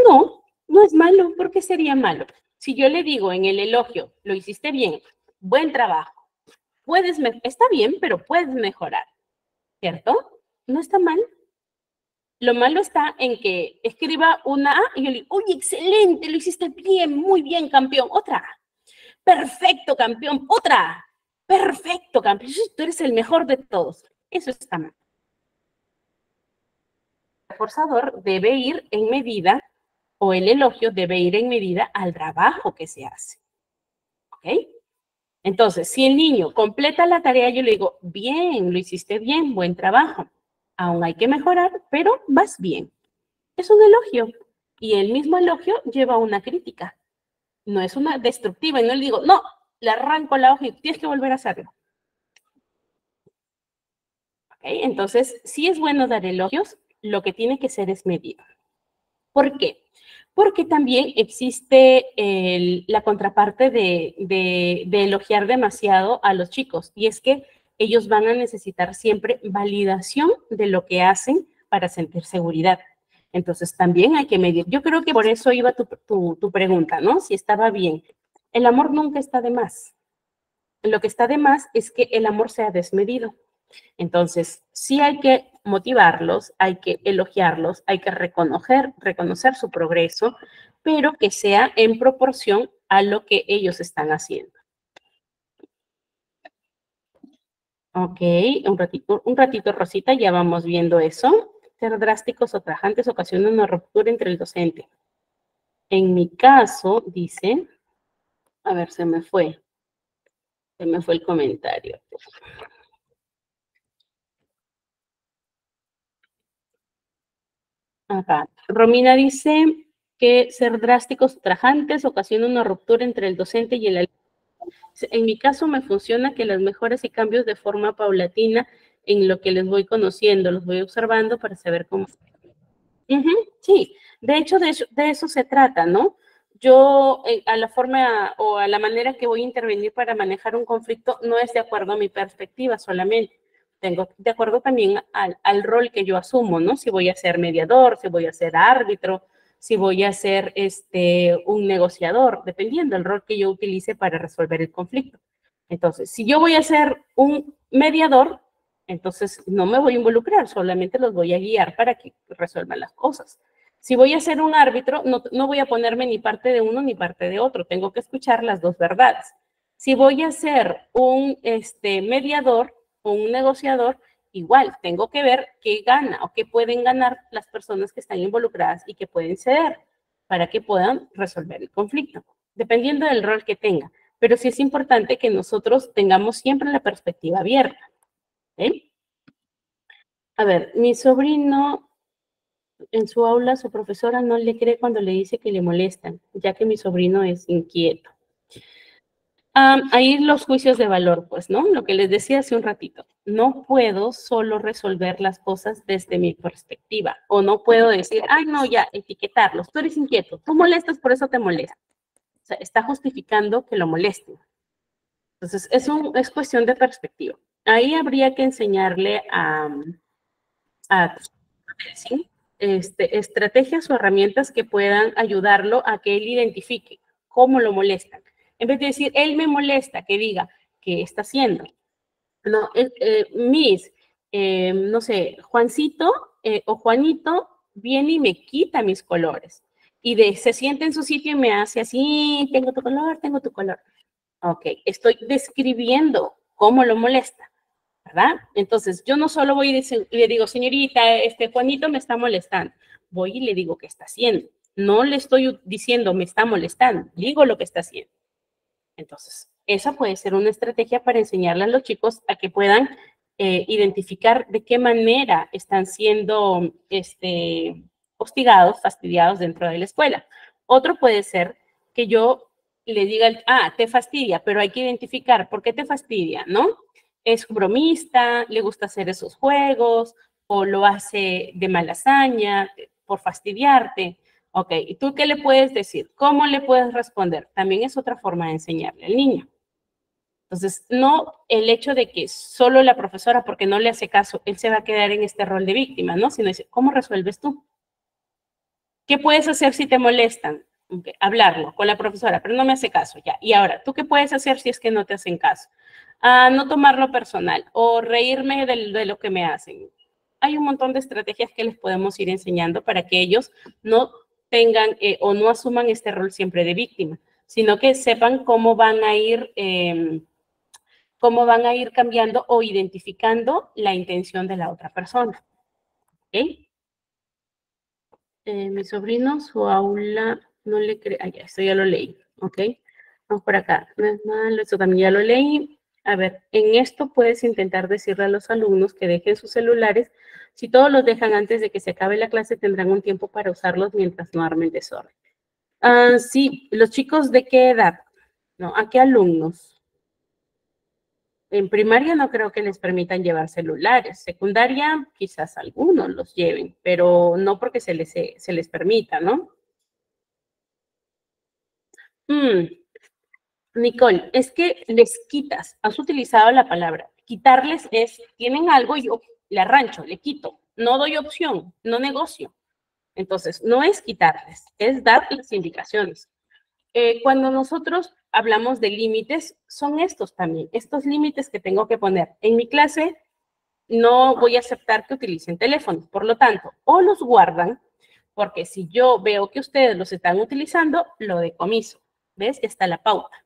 No, no es malo. ¿Por qué sería malo? Si yo le digo en el elogio, lo hiciste bien, buen trabajo, está bien, pero puedes mejorar, ¿cierto? No está mal. Lo malo está en que escriba una A y yo le digo, oye, excelente, lo hiciste bien, muy bien, campeón. Otra A. Perfecto, campeón. Otra A. Perfecto, campeón. Tú eres el mejor de todos. Eso está mal. El reforzador debe ir en medida, o el elogio debe ir en medida al trabajo que se hace. ¿Ok? Entonces, si el niño completa la tarea, yo le digo, bien, lo hiciste bien, buen trabajo. Aún hay que mejorar, pero vas bien. Es un elogio. Y el mismo elogio lleva una crítica. No es una destructiva. Y no le digo, no, le arranco la hoja y tienes que volver a hacerlo. ¿Ok? Entonces, si es bueno dar elogios, lo que tiene que ser es medido. ¿Por qué? Porque también existe la contraparte de elogiar demasiado a los chicos, y es que ellos van a necesitar siempre validación de lo que hacen para sentir seguridad. Entonces también hay que medir. Yo creo que por eso iba tu pregunta, ¿no? Si estaba bien. El amor nunca está de más. Lo que está de más es que el amor sea desmedido. Entonces, sí hay que motivarlos, hay que elogiarlos, hay que reconocer su progreso, pero que sea en proporción a lo que ellos están haciendo. Ok, un ratito, Rosita, ya vamos viendo eso. Ser drásticos o tajantes ocasiona una ruptura entre el docente. En mi caso, dice, a ver, se me fue el comentario. Acá. Romina dice que ser drásticos o tajantes ocasiona una ruptura entre el docente y el alumno. En mi caso me funciona que las mejoras y cambios de forma paulatina en lo que les voy conociendo, los voy observando para saber cómo. Sí, de hecho de eso se trata, ¿no? Yo a la forma o a la manera que voy a intervenir para manejar un conflicto no es de acuerdo a mi perspectiva solamente. Tengo de acuerdo también al rol que yo asumo, ¿no? Si voy a ser mediador, si voy a ser árbitro, si voy a ser un negociador, dependiendo del rol que yo utilice para resolver el conflicto. Entonces, si yo voy a ser un mediador, entonces no me voy a involucrar, solamente los voy a guiar para que resuelvan las cosas. Si voy a ser un árbitro, no voy a ponerme ni parte de uno ni parte de otro, tengo que escuchar las dos verdades. Si voy a ser un mediador o un negociador, igual tengo que ver qué gana o qué pueden ganar las personas que están involucradas y que pueden ceder para que puedan resolver el conflicto, dependiendo del rol que tenga. Pero sí es importante que nosotros tengamos siempre la perspectiva abierta. ¿Eh? A ver, mi sobrino en su aula, su profesora no le cree cuando le dice que le molestan, ya que mi sobrino es inquieto. Ahí los juicios de valor, pues, ¿no? Lo que les decía hace un ratito. no puedo solo resolver las cosas desde mi perspectiva, o no puedo decir, ay, no, ya, etiquetarlos, tú eres inquieto, tú molestas, por eso te molesta. O sea, está justificando que lo molesten. Entonces, es cuestión de perspectiva. Ahí habría que enseñarle ¿sí? Estrategias o herramientas que puedan ayudarlo a que él identifique cómo lo molestan. En vez de decir, él me molesta, que diga, ¿qué está haciendo? No, no sé, Juancito o Juanito viene y me quita mis colores. Y se siente en su sitio y me hace así, tengo tu color, tengo tu color. Ok, estoy describiendo cómo lo molesta, ¿verdad? Entonces, yo no solo voy y le digo, señorita, Juanito me está molestando. Voy y le digo qué está haciendo. No le estoy diciendo me está molestando, digo lo que está haciendo. Entonces, esa puede ser una estrategia para enseñarle a los chicos a que puedan identificar de qué manera están siendo hostigados, fastidiados dentro de la escuela. Otro puede ser que yo le diga, te fastidia, pero hay que identificar por qué te fastidia, ¿no? Es bromista, le gusta hacer esos juegos, o lo hace de mala hazaña, por fastidiarte. Ok, ¿y tú qué le puedes decir? ¿Cómo le puedes responder? También es otra forma de enseñarle al niño. Entonces, no el hecho de que solo la profesora, porque no le hace caso, él se va a quedar en este rol de víctima, ¿no? Sino dice, ¿cómo resuelves tú? ¿Qué puedes hacer si te molestan? Okay, hablarlo con la profesora, pero no me hace caso, ya. Y ahora, ¿tú qué puedes hacer si es que no te hacen caso? No tomarlo personal o reírme de lo que me hacen. Hay un montón de estrategias que les podemos ir enseñando para que ellos no tengan o no asuman este rol siempre de víctima, sino que sepan cómo van a ir cambiando o identificando la intención de la otra persona. ¿Ok? Mi sobrino, su aula no le cree. Ya, esto ya lo leí. ¿Ok? Vamos por acá. No es malo, esto también ya lo leí. A ver, en esto puedes intentar decirle a los alumnos que dejen sus celulares. Si todos los dejan antes de que se acabe la clase, tendrán un tiempo para usarlos mientras no armen desorden. Sí, los chicos, ¿de qué edad? ¿No? ¿A qué alumnos? En primaria no creo que les permitan llevar celulares. Secundaria, quizás algunos los lleven, pero no porque se les permita, ¿no? Nicole, es que les quitas. Has utilizado la palabra. Quitarles es, tienen algo y yo le arrancho, le quito. No doy opción, no negocio. Entonces, no es quitarles, es dar las indicaciones. Cuando nosotros hablamos de límites, son estos también, estos límites que tengo que poner. En mi clase no voy a aceptar que utilicen teléfonos, por lo tanto, o los guardan, porque si yo veo que ustedes los están utilizando, lo decomiso. ¿Ves? Está la pauta.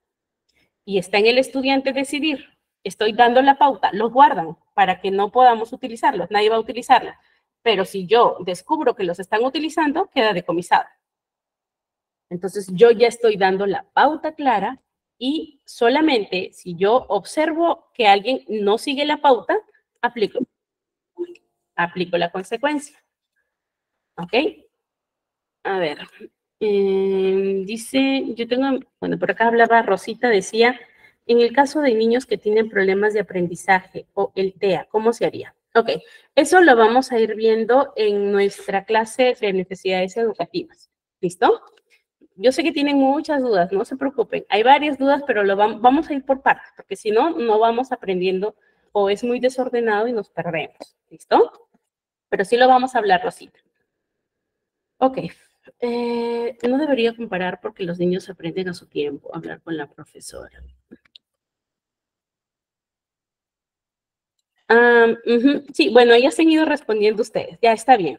Y está en el estudiante decidir. Estoy dando la pauta, los guardan para que no podamos utilizarlos, nadie va a utilizarlos. Pero si yo descubro que los están utilizando, queda decomisado. Entonces, yo ya estoy dando la pauta clara y solamente si yo observo que alguien no sigue la pauta, aplico la consecuencia. ¿Ok? A ver, dice, bueno, por acá hablaba Rosita, decía, en el caso de niños que tienen problemas de aprendizaje o el TEA, ¿cómo se haría? Ok, eso lo vamos a ir viendo en nuestra clase de necesidades educativas. ¿Listo? Yo sé que tienen muchas dudas, no se preocupen. Hay varias dudas, pero vamos a ir por partes, porque si no, no vamos aprendiendo o es muy desordenado y nos perdemos. ¿Listo? Pero sí lo vamos a hablar, Rosita. Ok. No debería comparar porque los niños aprenden a su tiempo, hablar con la profesora. Sí, bueno, ya se han ido respondiendo ustedes. Ya está bien.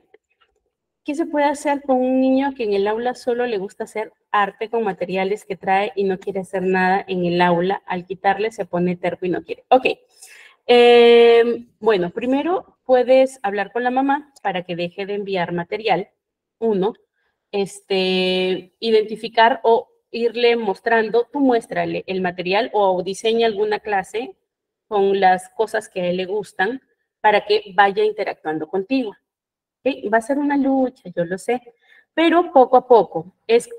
¿Qué se puede hacer con un niño que en el aula solo le gusta hacer arte con materiales que trae y no quiere hacer nada en el aula? Al quitarle se pone terco y no quiere. Ok. Bueno, primero puedes hablar con la mamá para que deje de enviar material. Uno, identificar o irle mostrando, tú muéstrale el material o diseña alguna clase con las cosas que a él le gustan para que vaya interactuando contigo. ¿Okay? Va a ser una lucha, yo lo sé, pero poco a poco.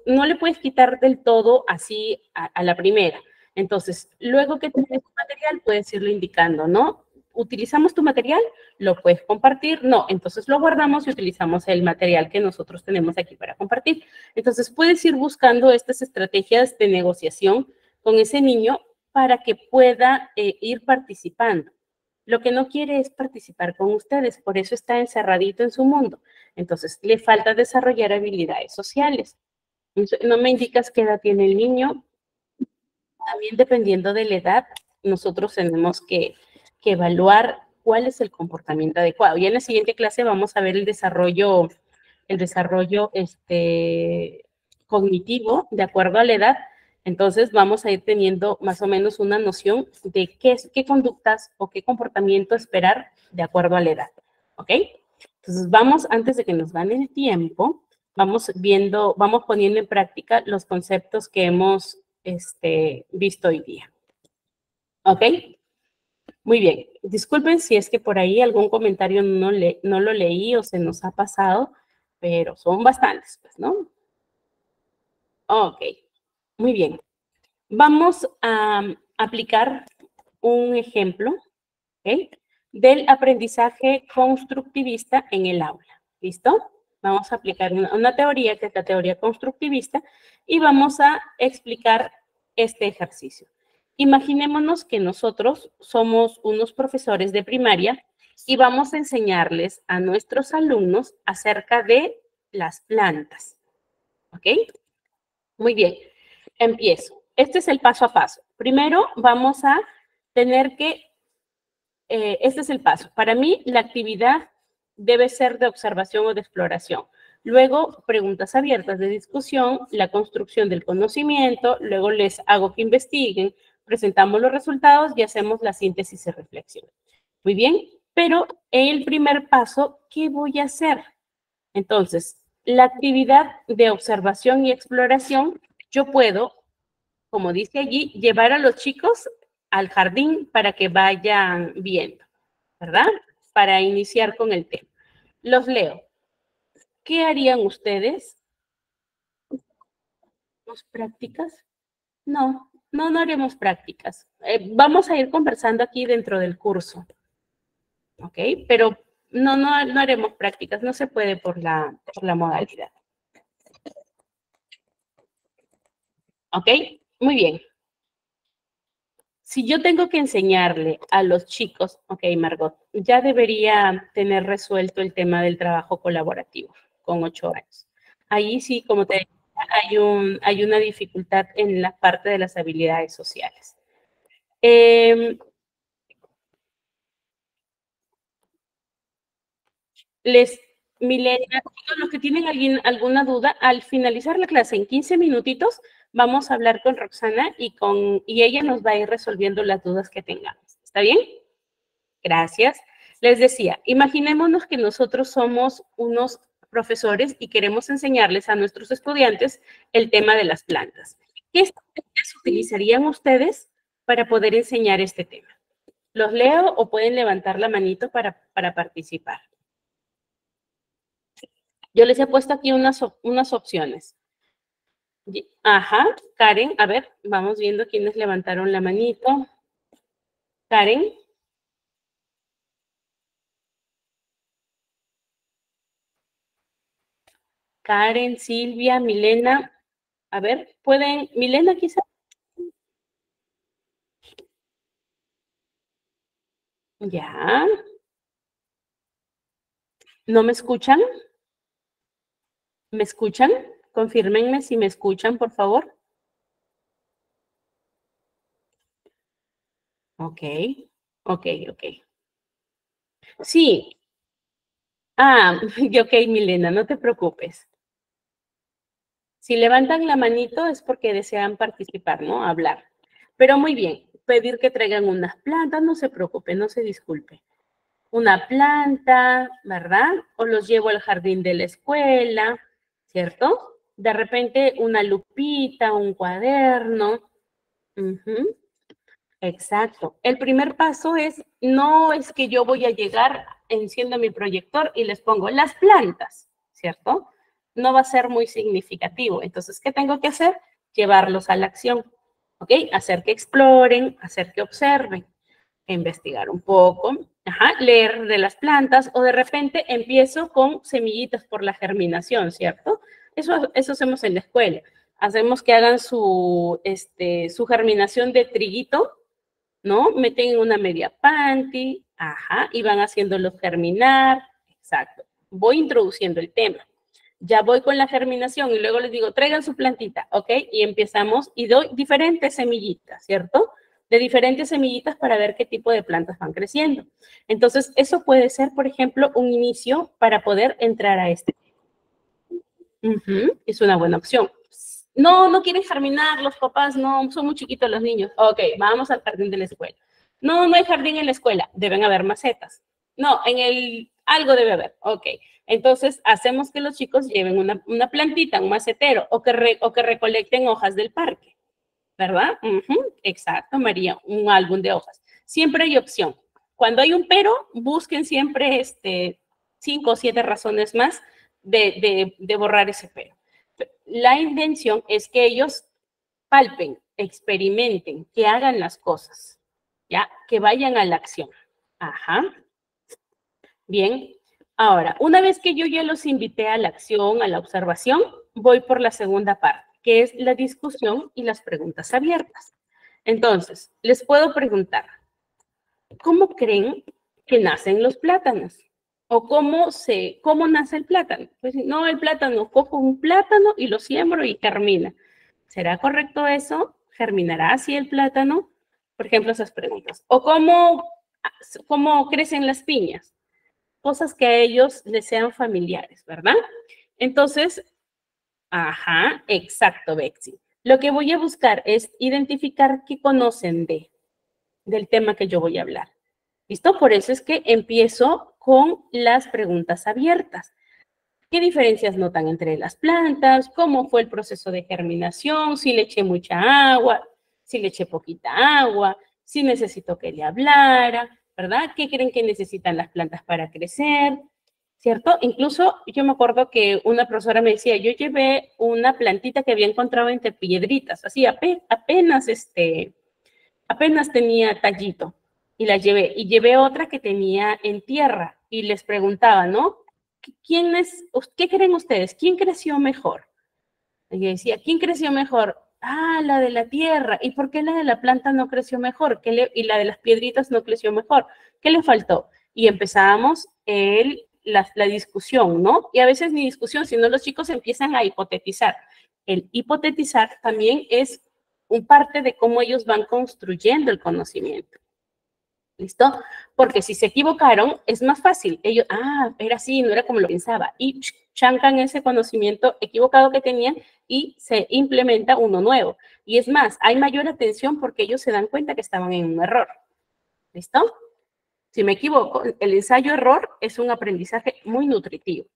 No le puedes quitar del todo así a la primera. Entonces, luego que tienes tu material, puedes irlo indicando, ¿no? ¿Utilizamos tu material? ¿Lo puedes compartir? No, entonces lo guardamos y utilizamos el material que nosotros tenemos aquí para compartir. Entonces puedes ir buscando estas estrategias de negociación con ese niño para que pueda ir participando. Lo que no quiere es participar con ustedes, por eso está encerradito en su mundo. Entonces, le falta desarrollar habilidades sociales. No me indicas qué edad tiene el niño. También dependiendo de la edad, nosotros tenemos que evaluar cuál es el comportamiento adecuado. Y en la siguiente clase vamos a ver el desarrollo cognitivo de acuerdo a la edad. Entonces vamos a ir teniendo más o menos una noción de qué conductas o qué comportamiento esperar de acuerdo a la edad. ¿Ok? Entonces vamos, antes de que nos gane el tiempo, vamos poniendo en práctica los conceptos que hemos visto hoy día. ¿Ok? Muy bien. Disculpen si es que por ahí algún comentario no lo leí o se nos ha pasado, pero son bastantes, pues, ¿no? Ok. Muy bien. Vamos a aplicar un ejemplo, ¿ok?, del aprendizaje constructivista en el aula. ¿Listo? Vamos a aplicar una teoría que es la teoría constructivista y vamos a explicar este ejercicio. Imaginémonos que nosotros somos unos profesores de primaria y vamos a enseñarles a nuestros alumnos acerca de las plantas. ¿Ok? Muy bien. Empiezo. Este es el paso a paso. Primero vamos a tener que, este es el paso. Para mí, la actividad debe ser de observación o de exploración. Luego, preguntas abiertas de discusión, la construcción del conocimiento, luego les hago que investiguen, presentamos los resultados y hacemos la síntesis y reflexión. Muy bien, pero en el primer paso, ¿qué voy a hacer? Entonces, la actividad de observación y exploración, yo puedo, como dice allí, llevar a los chicos al jardín para que vayan viendo, ¿verdad? Para iniciar con el tema. Los leo. ¿Qué harían ustedes? ¿Haremos prácticas? No haremos prácticas. Vamos a ir conversando aquí dentro del curso, ¿ok? Pero no haremos prácticas, no se puede por la modalidad. ¿Ok? Muy bien. Si yo tengo que enseñarle a los chicos, ok, Margot, ya debería tener resuelto el tema del trabajo colaborativo con 8 años. Ahí sí, como te decía, hay una dificultad en la parte de las habilidades sociales. Milena, todos los que tienen alguna duda, al finalizar la clase en 15 minutitos, vamos a hablar con Roxana y ella nos va a ir resolviendo las dudas que tengamos. ¿Está bien? Gracias. Les decía, imaginémonos que nosotros somos unos profesores y queremos enseñarles a nuestros estudiantes el tema de las plantas. ¿Qué estrategias utilizarían ustedes para poder enseñar este tema? ¿Los leo o pueden levantar la manito para participar? Yo les he puesto aquí unas opciones. Ajá, Karen, a ver, vamos viendo quiénes levantaron la manito. Karen. Karen, Silvia, Milena. A ver, ¿pueden? Milena, quizá. Ya. ¿No me escuchan? ¿Me escuchan? Confírmenme si me escuchan, por favor. Ok. Sí. Ok, Milena, no te preocupes. Si levantan la manito es porque desean participar, ¿no? Hablar. Pero muy bien, pedir que traigan unas plantas, no se preocupe, no se disculpe. Una planta, ¿verdad? O los llevo al jardín de la escuela, ¿cierto? De repente una lupita, un cuaderno. Exacto. El primer paso no es que yo voy a llegar, enciendo mi proyector y les pongo las plantas, ¿cierto? No va a ser muy significativo. Entonces, ¿qué tengo que hacer? Llevarlos a la acción, ¿ok? Hacer que exploren, hacer que observen. investigar un poco, leer de las plantas, o de repente empiezo con semillitas por la germinación, ¿cierto? Eso hacemos en la escuela. Hacemos que hagan su germinación de triguito, ¿no? Meten en una media panty, y van haciéndolo germinar, exacto. Voy introduciendo el tema. Ya voy con la germinación y luego les digo, traigan su plantita, ¿ok? Y empezamos y doy diferentes semillitas, ¿cierto? De diferentes semillitas para ver qué tipo de plantas van creciendo. Entonces, eso puede ser, por ejemplo, un inicio para poder entrar a este. Es una buena opción. No quieren germinar los papás, no, son muy chiquitos los niños. Ok, vamos al jardín de la escuela. No hay jardín en la escuela, deben haber macetas. No, algo debe haber, ok. Entonces, hacemos que los chicos lleven una plantita, un macetero, o que recolecten hojas del parque, ¿verdad? Exacto, María, un álbum de hojas. Siempre hay opción. Cuando hay un pero, busquen siempre 5 o 7 razones más de borrar ese pero. La intención es que ellos palpen, experimenten, que hagan las cosas, ¿ya? Que vayan a la acción. Bien, ahora, una vez que yo ya los invité a la acción, a la observación, voy por la segunda parte, que es la discusión y las preguntas abiertas. Entonces, les puedo preguntar, ¿cómo creen que nacen los plátanos? ¿O cómo nace el plátano? Pues no, el plátano, cojo un plátano y lo siembro y germina. ¿Será correcto eso? ¿Germinará así el plátano? Por ejemplo, esas preguntas. ¿O cómo crecen las piñas? Cosas que a ellos les sean familiares, ¿verdad? Entonces, exacto, Betsy. Lo que voy a buscar es identificar qué conocen del tema que yo voy a hablar. ¿Listo? Por eso es que empiezo con las preguntas abiertas. ¿Qué diferencias notan entre las plantas? ¿Cómo fue el proceso de germinación? Si le eché mucha agua, si le eché poquita agua, si necesito que le hablara, ¿verdad? ¿Qué creen que necesitan las plantas para crecer? ¿Cierto? Incluso yo me acuerdo que una profesora me decía, yo llevé una plantita que había encontrado entre piedritas, así apenas tenía tallito. Y la llevé. Y llevé otra que tenía en tierra. Y les preguntaba, ¿no? ¿Qué creen ustedes? ¿Quién creció mejor? Y yo decía, ¿quién creció mejor? La de la tierra. ¿Y por qué la de la planta no creció mejor? Y la de las piedritas no creció mejor. ¿Qué le faltó? Y empezábamos la discusión, ¿no? Y a veces ni discusión, sino los chicos empiezan a hipotetizar. El hipotetizar también es un parte de cómo ellos van construyendo el conocimiento. ¿Listo? Porque si se equivocaron, es más fácil. Ellos, era así, no era como lo pensaba. Y chancan ese conocimiento equivocado que tenían y se implementa uno nuevo. Y es más, hay mayor atención porque ellos se dan cuenta que estaban en un error. ¿Listo? Si me equivoco, el ensayo-error es un aprendizaje muy nutritivo.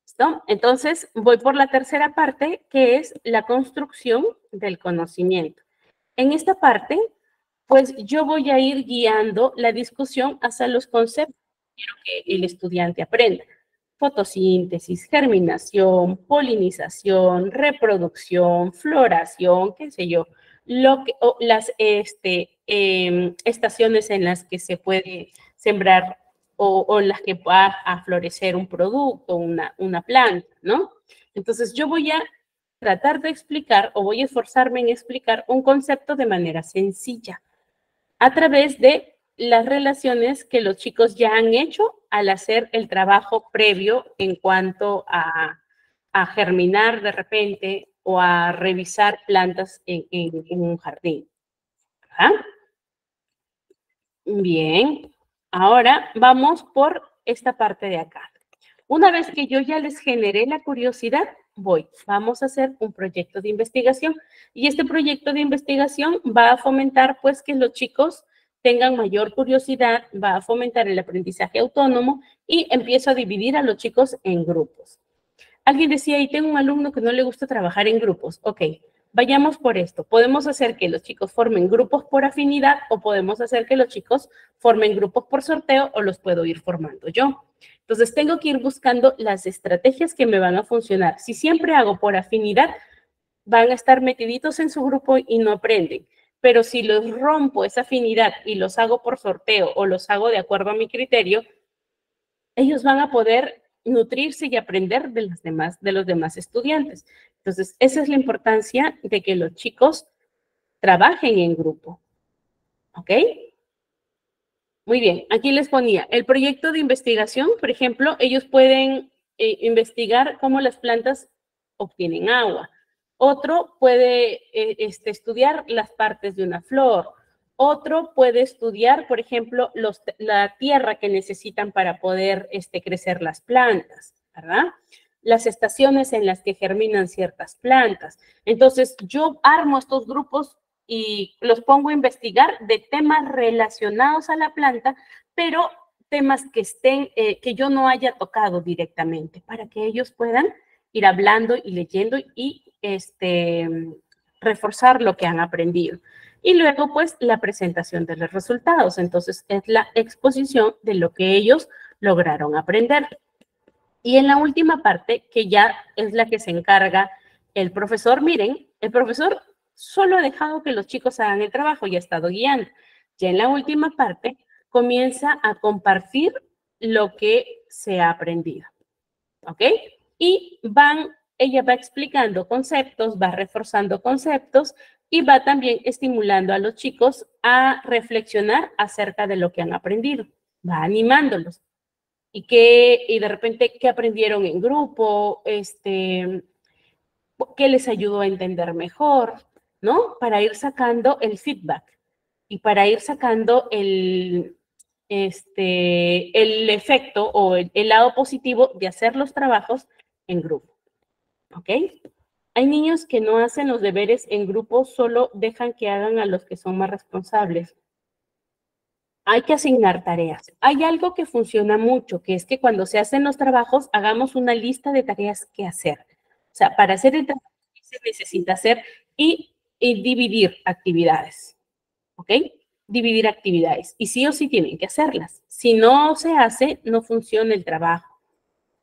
¿Listo? Entonces, voy por la tercera parte, que es la construcción del conocimiento. En esta parte, pues yo voy a ir guiando la discusión hacia los conceptos que quiero que el estudiante aprenda. Fotosíntesis, germinación, polinización, reproducción, floración, qué sé yo, las estaciones en las que se puede sembrar o en las que va a florecer un producto, una planta, ¿no? Entonces yo voy a tratar de explicar o voy a esforzarme en explicar un concepto de manera sencilla a través de las relaciones que los chicos ya han hecho al hacer el trabajo previo en cuanto a germinar de repente o a revisar plantas en un jardín. Bien, ahora vamos por esta parte de acá. Una vez que yo ya les generé la curiosidad, vamos a hacer un proyecto de investigación y este proyecto de investigación va a fomentar pues que los chicos tengan mayor curiosidad, va a fomentar el aprendizaje autónomo y empiezo a dividir a los chicos en grupos. Alguien decía, y tengo un alumno que no le gusta trabajar en grupos. Ok, vayamos por esto. Podemos hacer que los chicos formen grupos por afinidad o podemos hacer que los chicos formen grupos por sorteo o los puedo ir formando yo. Entonces, tengo que ir buscando las estrategias que me van a funcionar. Si siempre hago por afinidad, van a estar metiditos en su grupo y no aprenden. pero si los rompo esa afinidad y los hago por sorteo o los hago de acuerdo a mi criterio, ellos van a poder nutrirse y aprender de los demás estudiantes. Entonces, esa es la importancia de que los chicos trabajen en grupo. ¿Ok? Muy bien, aquí les ponía el proyecto de investigación, por ejemplo, ellos pueden investigar cómo las plantas obtienen agua. Otro puede estudiar las partes de una flor. Otro puede estudiar, por ejemplo, la tierra que necesitan para poder crecer las plantas, ¿verdad? Las estaciones en las que germinan ciertas plantas. Entonces, yo armo estos grupos y los pongo a investigar de temas relacionados a la planta, pero temas que que yo no haya tocado directamente, para que ellos puedan ir hablando y leyendo y reforzar lo que han aprendido. Y luego, pues, la presentación de los resultados. Entonces, es la exposición de lo que ellos lograron aprender. Y en la última parte, que ya es la que se encarga el profesor, miren, el profesor solo ha dejado que los chicos hagan el trabajo y ha estado guiando. Ya en la última parte, comienza a compartir lo que se ha aprendido. ¿Ok? Y ella va explicando conceptos, va reforzando conceptos y va también estimulando a los chicos a reflexionar acerca de lo que han aprendido. Va animándolos. Y de repente, ¿qué aprendieron en grupo? ¿Qué les ayudó a entender mejor? ¿No? Para ir sacando el feedback y para ir sacando el efecto o el lado positivo de hacer los trabajos en grupo. ¿Ok? Hay niños que no hacen los deberes en grupo, solo dejan que hagan a los que son más responsables. Hay que asignar tareas. Hay algo que funciona mucho, que es que cuando se hacen los trabajos, hagamos una lista de tareas que hacer. O sea, para hacer el trabajo se necesita hacer y dividir actividades. ¿Ok? Dividir actividades. Y sí o sí tienen que hacerlas. Si no se hace, no funciona el trabajo.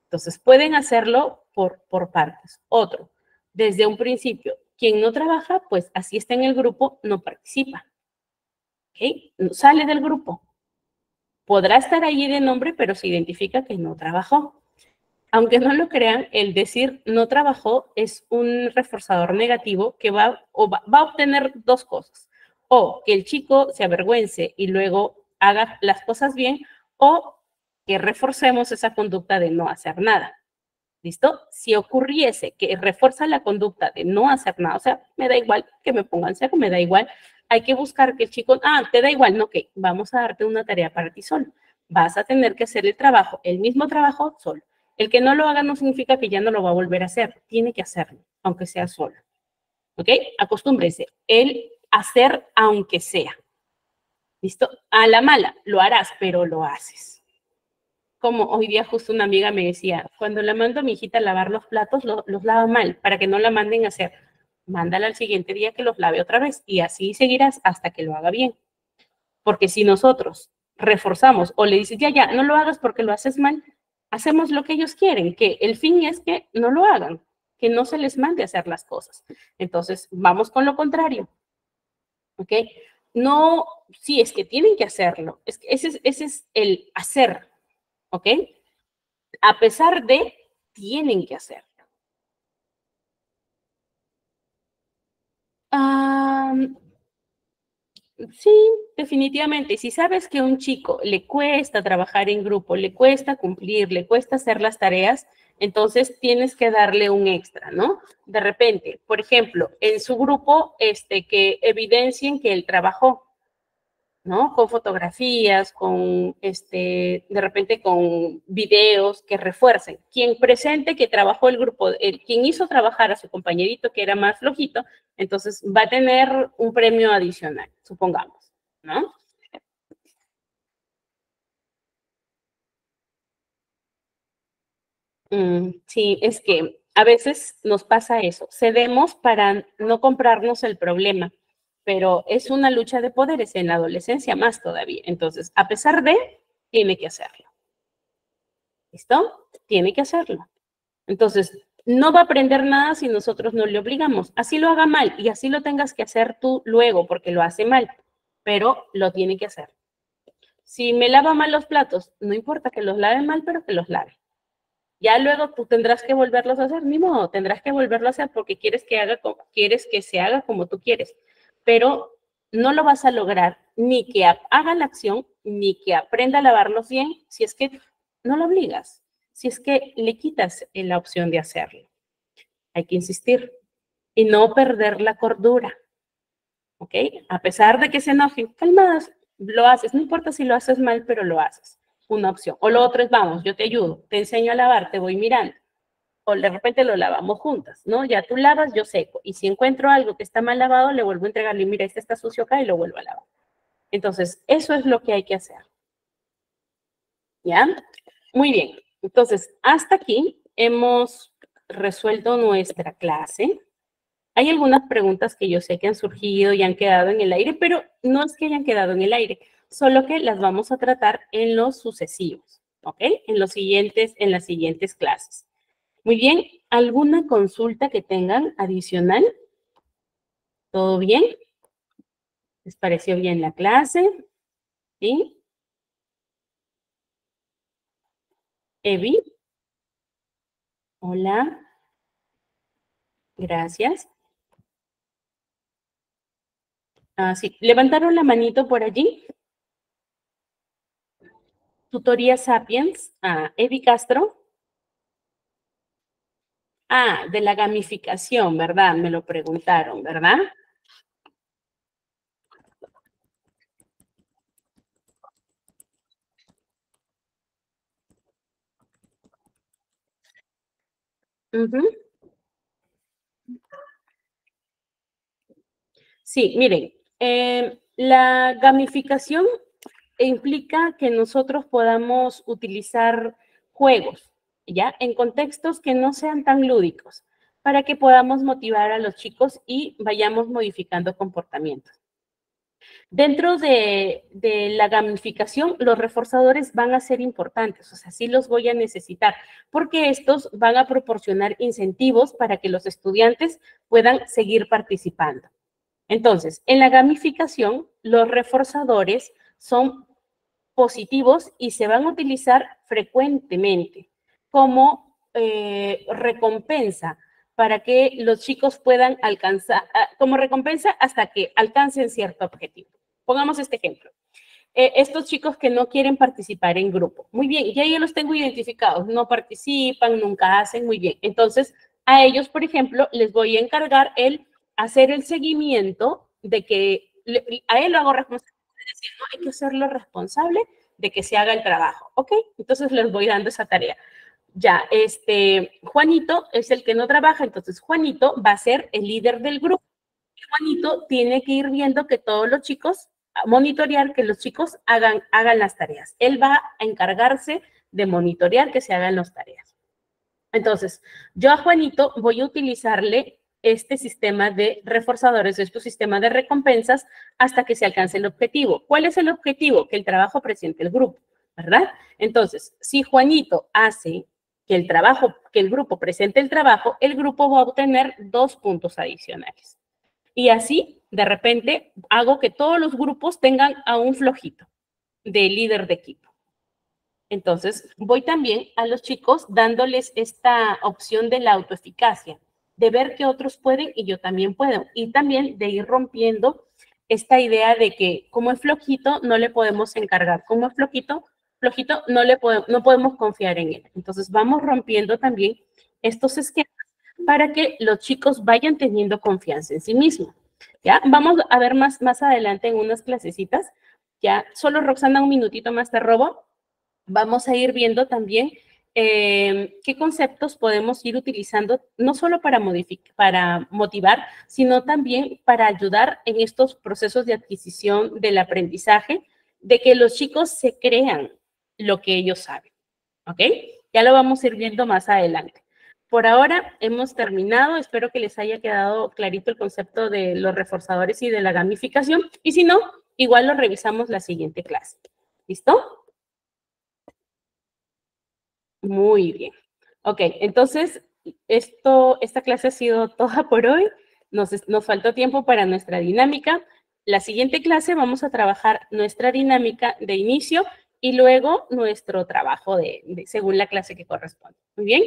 Entonces, pueden hacerlo por partes. Otro, desde un principio, quien no trabaja, pues así está en el grupo, no participa. ¿Ok? Sale del grupo. Podrá estar allí de nombre, pero se identifica que no trabajó. Aunque no lo crean, el decir no trabajó es un reforzador negativo que va a obtener dos cosas. O que el chico se avergüence y luego haga las cosas bien, o que reforcemos esa conducta de no hacer nada. ¿Listo? Si ocurriese que refuerza la conducta de no hacer nada, o sea, me da igual que me pongan cero, me da igual, hay que buscar que el chico, te da igual, no, ok, vamos a darte una tarea para ti solo. Vas a tener que hacer el mismo trabajo solo. El que no lo haga no significa que ya no lo va a volver a hacer, tiene que hacerlo, aunque sea solo. ¿Ok? Acostúmbrese, el hacer aunque sea. ¿Listo? A la mala, lo harás, pero lo haces. Como hoy día justo una amiga me decía, cuando la mando a mi hijita a lavar los platos, los lava mal, para que no la manden a hacer. Mándala al siguiente día que los lave otra vez y así seguirás hasta que lo haga bien. Porque si nosotros reforzamos o le dices, ya, no lo hagas porque lo haces mal, hacemos lo que ellos quieren, que el fin es que no lo hagan, que no se les mande a hacer las cosas. Entonces, vamos con lo contrario. ¿Ok? No, sí, es que tienen que hacerlo. Ese es el hacer. ¿Ok? A pesar de, tienen que hacerlo. Sí, definitivamente. Si sabes que a un chico le cuesta trabajar en grupo, le cuesta cumplir, le cuesta hacer las tareas, entonces tienes que darle un extra, ¿no? De repente, por ejemplo, en su grupo, que evidencien que él trabajó, ¿no? Con fotografías, de repente con videos que refuercen. Quien presente que trabajó el grupo, quien hizo trabajar a su compañerito que era más flojito, entonces va a tener un premio adicional, supongamos, ¿no? Sí, es que a veces nos pasa eso. Cedemos para no comprarnos el problema, pero es una lucha de poderes en la adolescencia más todavía. Entonces, a pesar de, tiene que hacerlo. ¿Listo? Tiene que hacerlo. Entonces, no va a aprender nada si nosotros no le obligamos. Así lo haga mal y así lo tengas que hacer tú luego porque lo hace mal, pero lo tiene que hacer. Si me lava mal los platos, no importa que los lave mal, pero que los lave. Ya luego tú tendrás que volverlos a hacer, ni modo, tendrás que volverlo a hacer porque quieres que se haga como tú quieres, pero no lo vas a lograr ni que haga la acción, ni que aprenda a lavarlos bien, si es que no lo obligas, si es que le quitas la opción de hacerlo. Hay que insistir y no perder la cordura, ¿ok? A pesar de que se enojen, calmadas, lo haces, no importa si lo haces mal, pero lo haces. Una opción. O lo otro es, vamos, yo te ayudo, te enseño a lavar, te voy mirando. O de repente lo lavamos juntas, ¿no? Ya tú lavas, yo seco. Y si encuentro algo que está mal lavado, le vuelvo a entregarle, mira, este está sucio acá y lo vuelvo a lavar. Entonces, eso es lo que hay que hacer. ¿Ya? Muy bien. Entonces, hasta aquí hemos resuelto nuestra clase. Hay algunas preguntas que yo sé que han surgido y han quedado en el aire, pero no es que hayan quedado en el aire, solo que las vamos a tratar en los sucesivos, ¿ok? En las siguientes clases. Muy bien, ¿alguna consulta que tengan adicional? ¿Todo bien? ¿Les pareció bien la clase? ¿Sí? Evi. Hola. Gracias. Ah, sí. ¿Levantaron la manito por allí? Tutoría Sapiens. Ah, Evi Castro. Ah, de la gamificación, ¿verdad? Me lo preguntaron, ¿verdad? Ujú. Sí, miren, la gamificación implica que nosotros podamos utilizar juegos, ¿ya? En contextos que no sean tan lúdicos, para que podamos motivar a los chicos y vayamos modificando comportamientos. Dentro de la gamificación, los reforzadores van a ser importantes, o sea, sí los voy a necesitar, porque estos van a proporcionar incentivos para que los estudiantes puedan seguir participando. Entonces, en la gamificación, los reforzadores son positivos y se van a utilizar frecuentemente como recompensa para que los chicos puedan alcanzar, como recompensa hasta que alcancen cierto objetivo. Pongamos este ejemplo. Estos chicos que no quieren participar en grupo. Muy bien, ya yo los tengo identificados, no participan, nunca hacen, muy bien. Entonces, a ellos, por ejemplo, les voy a encargar el hacer el seguimiento de que, a él lo hago responsable, es decir, no hay que hacerlo responsable de que se haga el trabajo, ¿ok? Entonces les voy dando esa tarea. Ya, Juanito es el que no trabaja, entonces Juanito va a ser el líder del grupo. Juanito tiene que ir viendo que todos los chicos, monitorear que los chicos hagan las tareas. Él va a encargarse de monitorear que se hagan las tareas. Entonces, yo a Juanito voy a utilizarle este sistema de reforzadores, este sistema de recompensas hasta que se alcance el objetivo. ¿Cuál es el objetivo? Que el trabajo presente el grupo, ¿verdad? Entonces, si Juanito hace que el grupo presente el trabajo, el grupo va a obtener 2 puntos adicionales. Y así, de repente, hago que todos los grupos tengan a un flojito de líder de equipo. Entonces, voy también a los chicos dándoles esta opción de la autoeficacia, de ver que otros pueden y yo también puedo. Y también de ir rompiendo esta idea de que como es flojito, no le podemos encargar. Como es flojito, no podemos confiar en él. Entonces, vamos rompiendo también estos esquemas para que los chicos vayan teniendo confianza en sí mismos. ¿Ya? Vamos a ver más adelante en unas clasecitas. Ya, solo Roxana, un minutito más te robo. Vamos a ir viendo también qué conceptos podemos ir utilizando, no solo para motivar, sino también para ayudar en estos procesos de adquisición del aprendizaje, de que los chicos se crean lo que ellos saben. ¿Ok? Ya lo vamos a ir viendo más adelante. Por ahora hemos terminado. Espero que les haya quedado clarito el concepto de los reforzadores y de la gamificación. Y si no, igual lo revisamos la siguiente clase. ¿Listo? Muy bien. Ok, entonces esta clase ha sido toda por hoy. Nos faltó tiempo para nuestra dinámica. La siguiente clase vamos a trabajar nuestra dinámica de inicio y luego nuestro trabajo según la clase que corresponde. Muy bien,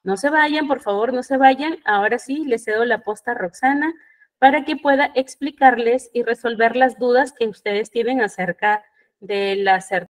no se vayan, por favor, no se vayan. Ahora sí, le cedo la posta a Roxana para que pueda explicarles y resolver las dudas que ustedes tienen acerca de la certificación.